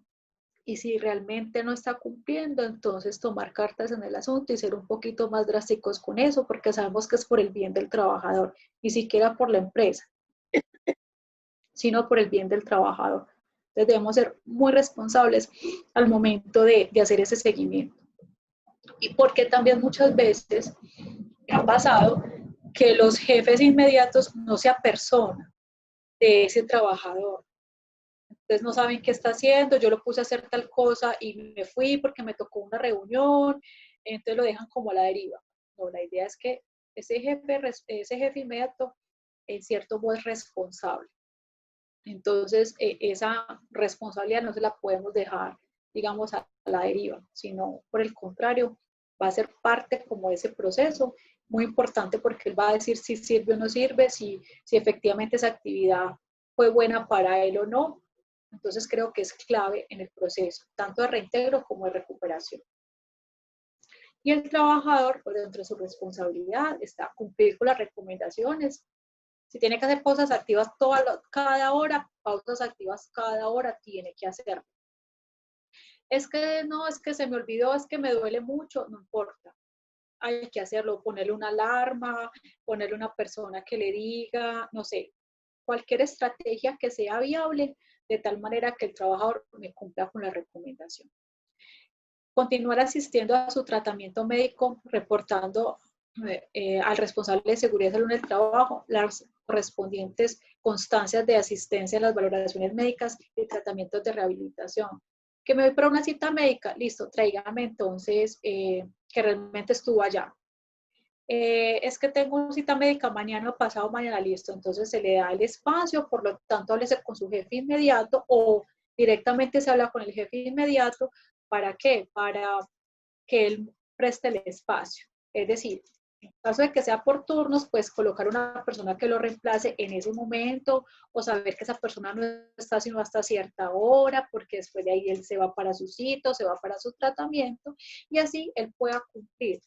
Y si realmente no está cumpliendo, entonces tomar cartas en el asunto y ser un poquito más drásticos con eso, porque sabemos que es por el bien del trabajador, ni siquiera por la empresa, sino por el bien del trabajador. Entonces debemos ser muy responsables al momento de hacer ese seguimiento. Y porque también muchas veces ha pasado que los jefes inmediatos no se apersonan de ese trabajador. Entonces no saben qué está haciendo, yo lo puse a hacer tal cosa y me fui porque me tocó una reunión, entonces lo dejan como a la deriva. No, la idea es que ese jefe inmediato en cierto modo es responsable. Entonces esa responsabilidad no se la podemos dejar, digamos, a la deriva, sino por el contrario, va a ser parte como de ese proceso, muy importante porque él va a decir si sirve o no sirve, si efectivamente esa actividad fue buena para él o no. Entonces creo que es clave en el proceso, tanto de reintegro como de recuperación. Y el trabajador, pues dentro de su responsabilidad, está cumplir con las recomendaciones. Si tiene que hacer pausas activas cada hora, pausas activas cada hora tiene que hacerlo. Es que no, es que se me olvidó, es que me duele mucho, no importa. Hay que hacerlo, ponerle una alarma, ponerle una persona que le diga, no sé, cualquier estrategia que sea viable, de tal manera que el trabajador me cumpla con la recomendación. Continuar asistiendo a su tratamiento médico, reportando al responsable de seguridad y salud en el trabajo las correspondientes constancias de asistencia en las valoraciones médicas y tratamientos de rehabilitación. Que me voy para una cita médica, listo, tráigame entonces que realmente estuvo allá. Es que tengo una cita médica mañana o pasado mañana, listo, entonces se le da el espacio, por lo tanto, háblese con su jefe inmediato o directamente se habla con el jefe inmediato. ¿Para qué? Para que él preste el espacio. Es decir, en caso de que sea por turnos, pues colocar una persona que lo reemplace en ese momento o saber que esa persona no está sino hasta cierta hora, porque después de ahí él se va para su sitio, se va para su tratamiento y así él pueda cumplir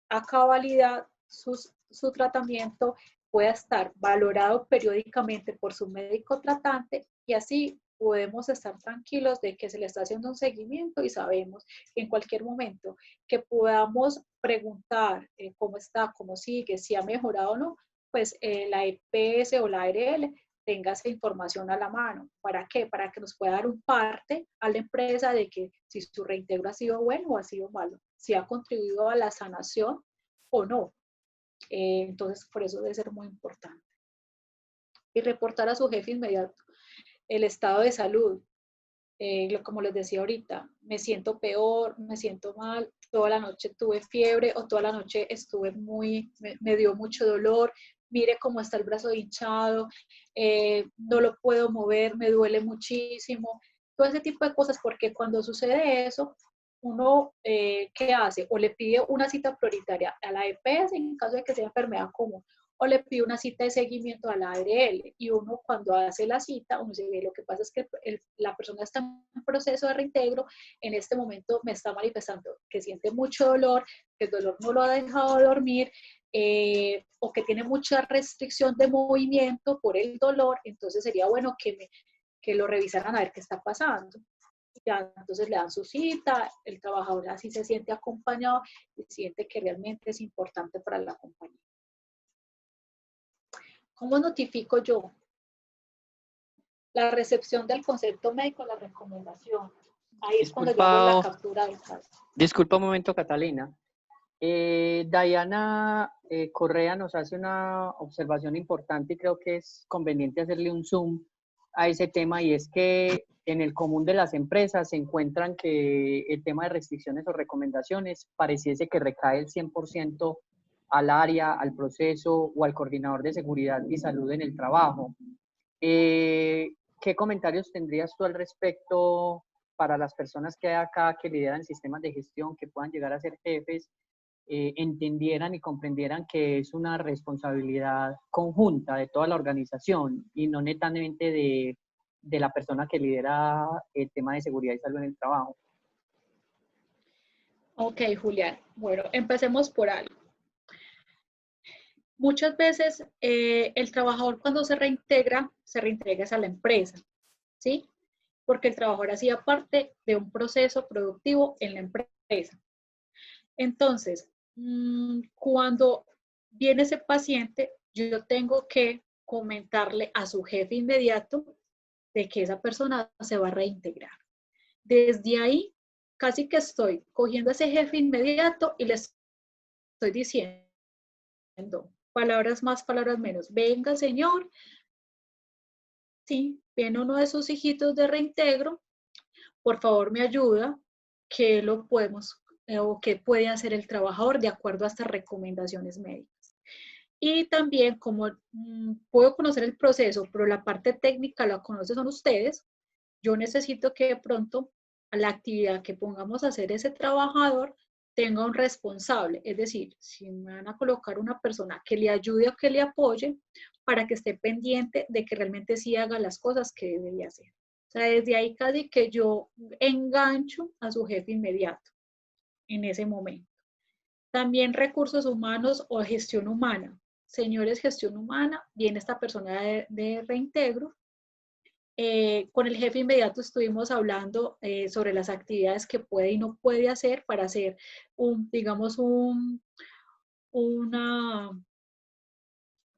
a cabalidad su tratamiento, pueda estar valorado periódicamente por su médico tratante y así podemos estar tranquilos de que se le está haciendo un seguimiento y sabemos que en cualquier momento que podamos preguntar cómo está, cómo sigue, si ha mejorado o no, pues la EPS o la ARL tenga esa información a la mano. ¿Para qué? Para que nos pueda dar un parte a la empresa de que si su reintegro ha sido bueno o ha sido malo, si ha contribuido a la sanación o no. Entonces, por eso debe ser muy importante. Y reportar a su jefe inmediato el estado de salud. como les decía ahorita, me siento peor, me siento mal, toda la noche tuve fiebre o toda la noche estuve me dio mucho dolor, mire cómo está el brazo hinchado, no lo puedo mover, me duele muchísimo, todo ese tipo de cosas, porque cuando sucede eso, uno, ¿qué hace? O le pide una cita prioritaria a la EPS en caso de que sea enfermedad común, o le pide una cita de seguimiento a la ARL, y uno cuando hace la cita, uno se ve, lo que pasa es que la persona está en proceso de reintegro, en este momento me está manifestando que siente mucho dolor, que el dolor no lo ha dejado dormir, o que tiene mucha restricción de movimiento por el dolor, entonces sería bueno que lo revisaran a ver qué está pasando. Ya, entonces le dan su cita, el trabajador así se siente acompañado y siente que realmente es importante para la compañía. ¿Cómo notifico yo? La recepción del concepto médico, la recomendación. Ahí es cuando yo hago la captura del caso. Disculpa un momento, Catalina. Diana Correa nos hace una observación importante y creo que es conveniente hacerle un zoom a ese tema, y es que en el común de las empresas se encuentran que el tema de restricciones o recomendaciones pareciese que recae el 100% al área, al proceso o al coordinador de seguridad y salud en el trabajo. ¿Qué comentarios tendrías tú al respecto para las personas que hay acá que lideran sistemas de gestión, que puedan llegar a ser jefes, entendieran y comprendieran que es una responsabilidad conjunta de toda la organización y no netamente de la persona que lidera el tema de seguridad y salud en el trabajo? Ok, Julián. Bueno, empecemos por algo. Muchas veces el trabajador cuando se reintegra a la empresa, ¿sí? Porque el trabajador hacía parte de un proceso productivo en la empresa. Entonces, cuando viene ese paciente, yo tengo que comentarle a su jefe inmediato de que esa persona se va a reintegrar. Desde ahí, casi que estoy cogiendo a ese jefe inmediato y le estoy diciendo, palabras más, palabras menos. Venga, señor, sí, viene uno de sus hijitos de reintegro, por favor me ayuda, que lo podemos o qué puede hacer el trabajador de acuerdo a estas recomendaciones médicas. Y también, como puedo conocer el proceso, pero la parte técnica la conocen son ustedes, yo necesito que de pronto la actividad que pongamos a hacer ese trabajador tenga un responsable, es decir, si me van a colocar una persona que le ayude o que le apoye para que esté pendiente de que realmente sí haga las cosas que debería hacer. O sea, desde ahí casi que yo engancho a su jefe inmediato en ese momento. También recursos humanos o gestión humana. Señores, gestión humana, viene esta persona de reintegro. Con el jefe inmediato estuvimos hablando sobre las actividades que puede y no puede hacer para hacer digamos,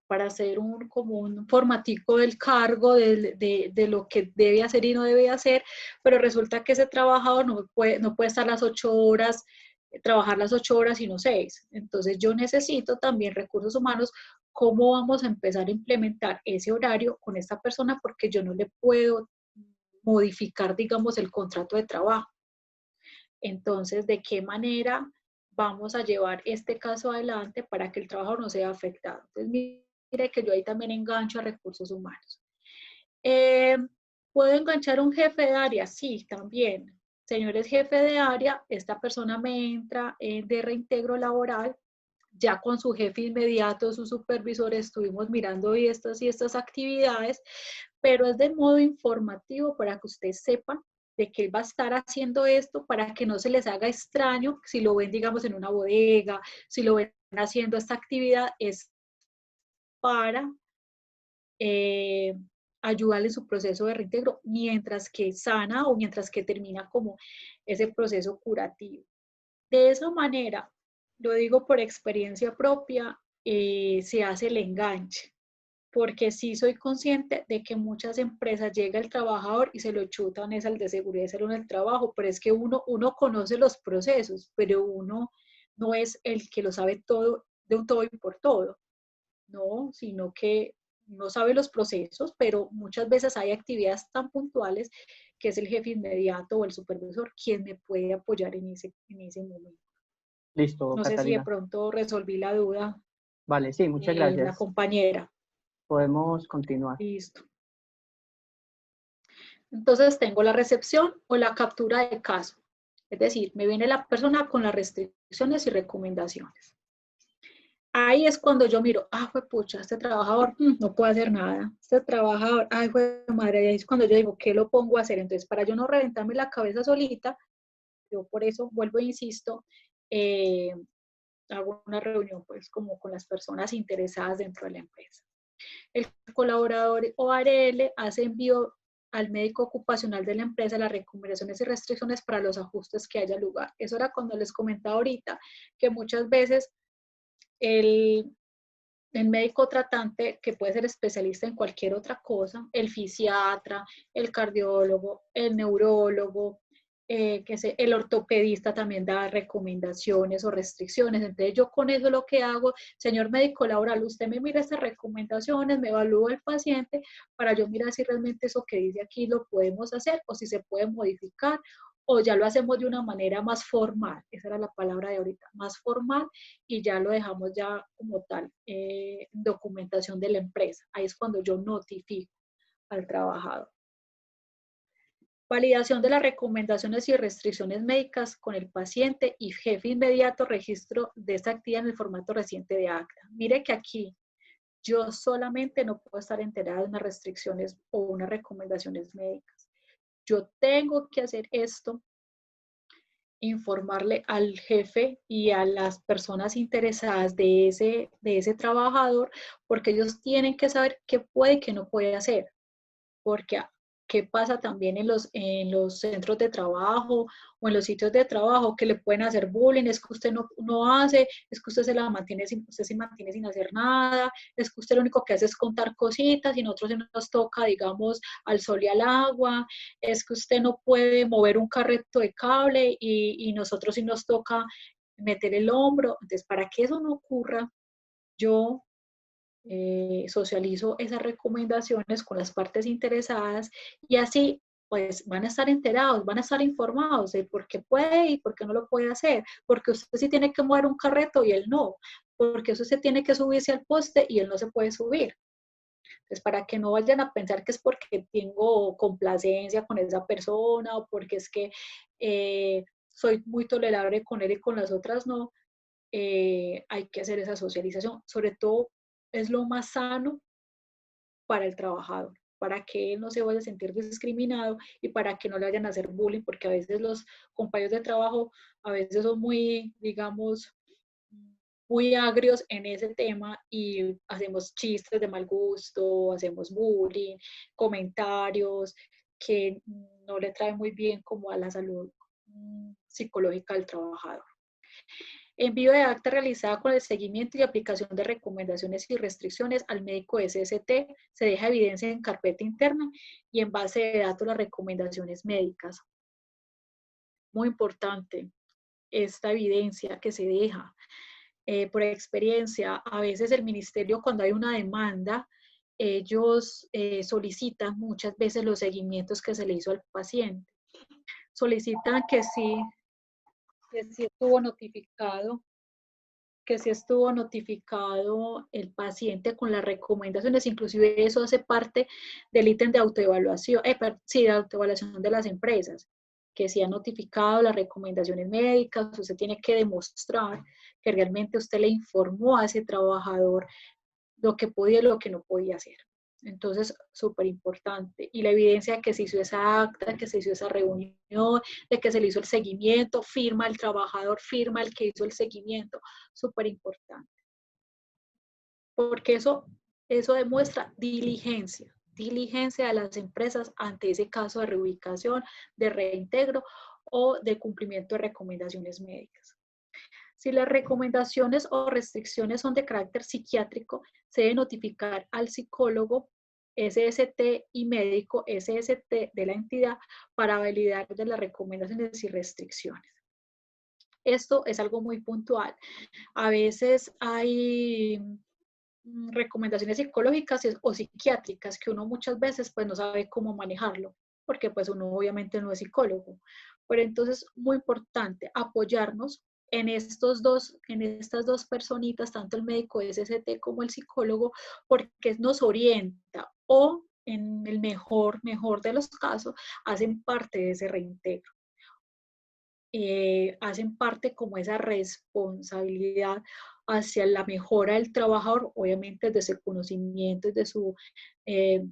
para hacer como un formatico del cargo, de lo que debe hacer y no debe hacer, pero resulta que ese trabajador no puede estar las 8 horas, trabajar las 8 horas y no 6. Entonces yo necesito también recursos humanos, cómo vamos a empezar a implementar ese horario con esta persona, porque yo no le puedo modificar, digamos, el contrato de trabajo. Entonces, ¿de qué manera vamos a llevar este caso adelante para que el trabajador no sea afectado? Entonces, mire que yo ahí también engancho a recursos humanos. ¿Puedo enganchar a un jefe de área? Sí, también. Señores jefe de área, esta persona me entra de reintegro laboral, ya con su jefe inmediato, su supervisor, estuvimos mirando y estas actividades, pero es de modo informativo para que ustedes sepan de que él va a estar haciendo esto, para que no se les haga extraño si lo ven, digamos, en una bodega, si lo ven haciendo esta actividad, es para ayudarle en su proceso de reintegro mientras que sana o mientras que termina como ese proceso curativo. De esa manera, lo digo por experiencia propia, se hace el enganche, porque sí soy consciente de que muchas empresas llega el trabajador y se lo chutan es al de seguridad y salud en el trabajo, pero es que uno conoce los procesos, pero uno no es el que lo sabe todo de un todo y por todo, no, sino que no sabe los procesos, pero muchas veces hay actividades tan puntuales que es el jefe inmediato o el supervisor, quien me puede apoyar en ese momento. Listo, No sé si de Catalina. pronto resolví la duda Vale, sí, muchas de la gracias. compañera. Podemos continuar. Listo. Entonces tengo la recepción o la captura de caso. Es decir, me viene la persona con las restricciones y recomendaciones. Ahí es cuando yo miro, fue pucha, este trabajador no puede hacer nada. Este trabajador, fue madre, ahí es cuando yo digo, ¿qué lo pongo a hacer? Entonces, para yo no reventarme la cabeza solita, yo por eso vuelvo e insisto, hago una reunión pues como con las personas interesadas dentro de la empresa. El colaborador o ARL hace envío al médico ocupacional de la empresa las recomendaciones y restricciones para los ajustes que haya lugar. Eso era cuando les comentaba ahorita, que muchas veces el médico tratante, que puede ser especialista en cualquier otra cosa, el fisiatra, el cardiólogo, el neurólogo, el ortopedista también da recomendaciones o restricciones. Entonces yo con eso lo que hago, señor médico laboral, usted me mira estas recomendaciones, me evalúa el paciente para yo mirar si realmente eso que dice aquí lo podemos hacer o si se puede modificar o ya lo hacemos de una manera más formal. Esa era la palabra de ahorita, más formal, y ya lo dejamos ya como tal, documentación de la empresa. Ahí es cuando yo notifico al trabajador. Validación de las recomendaciones y restricciones médicas con el paciente y jefe inmediato, registro de esta actividad en el formato reciente de acta. Mire que aquí yo solamente no puedo estar enterada de unas restricciones o unas recomendaciones médicas. Yo tengo que hacer esto, informarle al jefe y a las personas interesadas de ese trabajador, porque ellos tienen que saber qué puede y qué no puede hacer. Porque qué pasa también en los centros de trabajo o en los sitios de trabajo que le pueden hacer bullying, es que usted no hace, es que usted usted se mantiene sin hacer nada, es que usted lo único que hace es contar cositas y nosotros se nos toca, digamos, al sol y al agua, es que usted no puede mover un carreto de cable y nosotros sí nos toca meter el hombro. Entonces, para que eso no ocurra, yo socializo esas recomendaciones con las partes interesadas y así pues van a estar enterados, van a estar informados de por qué puede y por qué no lo puede hacer, porque usted sí tiene que mover un carreto y él no, porque usted se tiene que subirse al poste y él no se puede subir. Entonces, para que no vayan a pensar que es porque tengo complacencia con esa persona o porque es que soy muy tolerable con él y con las otras no, hay que hacer esa socialización. Sobre todo es lo más sano para el trabajador, para que él no se vaya a sentir discriminado y para que no le vayan a hacer bullying, porque a veces los compañeros de trabajo a veces son muy, digamos, muy agrios en ese tema y hacemos chistes de mal gusto, hacemos bullying, comentarios que no le traen muy bien como a la salud psicológica del trabajador. Envío de acta realizada con el seguimiento y aplicación de recomendaciones y restricciones al médico SST. Se deja evidencia en carpeta interna y en base de datos las recomendaciones médicas. Muy importante esta evidencia que se deja. Por experiencia, a veces el ministerio cuando hay una demanda, ellos solicitan muchas veces los seguimientos que se le hizo al paciente. Solicitan que sí estuvo notificado el paciente con las recomendaciones, inclusive eso hace parte del ítem de autoevaluación, de autoevaluación de las empresas, que si ha notificado las recomendaciones médicas, usted tiene que demostrar que realmente usted le informó a ese trabajador lo que podía y lo que no podía hacer. Entonces, súper importante. Y la evidencia de que se hizo esa acta, que se hizo esa reunión, de que se le hizo el seguimiento, firma el trabajador, firma el que hizo el seguimiento, súper importante. Porque eso demuestra diligencia de las empresas ante ese caso de reubicación, de reintegro o de cumplimiento de recomendaciones médicas. Si las recomendaciones o restricciones son de carácter psiquiátrico, se debe notificar al psicólogo SST y médico SST de la entidad para validar de las recomendaciones y restricciones. Esto es algo muy puntual. A veces hay recomendaciones psicológicas o psiquiátricas que uno muchas veces pues no sabe cómo manejarlo. porque pues uno obviamente no es psicólogo. Pero entonces, muy importante, apoyarnos en estas dos personitas, tanto el médico SST como el psicólogo, porque nos orienta o en el mejor de los casos, hacen parte de ese reintegro. Hacen parte como esa responsabilidad hacia la mejora del trabajador, obviamente desde su conocimiento, desde su eh,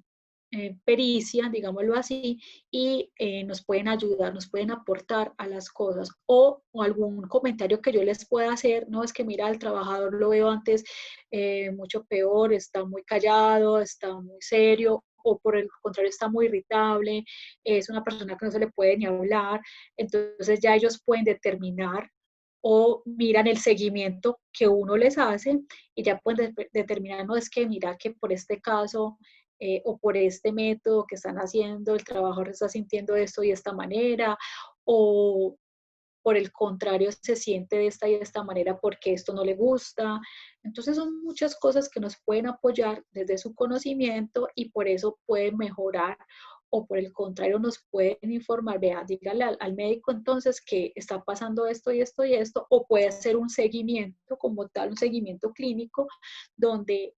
pericia, digámoslo así, y nos pueden ayudar, nos pueden aportar a las cosas. O algún comentario que yo les pueda hacer, no es que mira, el trabajador lo veo antes mucho peor, está muy callado, está muy serio, o por el contrario está muy irritable, es una persona que no se le puede ni hablar, entonces ya ellos pueden determinar o miran el seguimiento que uno les hace y ya pueden determinar, no es que mira que por este caso o por este método que están haciendo, el trabajador está sintiendo esto y de esta manera, o por el contrario se siente de esta y de esta manera porque esto no le gusta. Entonces son muchas cosas que nos pueden apoyar desde su conocimiento y por eso pueden mejorar o por el contrario nos pueden informar, vea, dígale al médico entonces que está pasando esto y esto y esto, o puede hacer un seguimiento como tal, un seguimiento clínico donde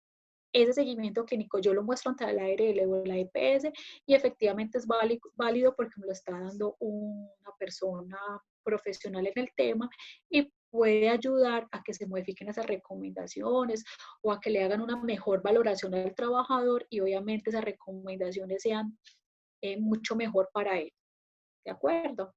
ese seguimiento clínico yo lo muestro ante la ARL o la EPS y efectivamente es válido porque me lo está dando una persona profesional en el tema y puede ayudar a que se modifiquen esas recomendaciones o a que le hagan una mejor valoración al trabajador y obviamente esas recomendaciones sean mucho mejor para él. ¿De acuerdo?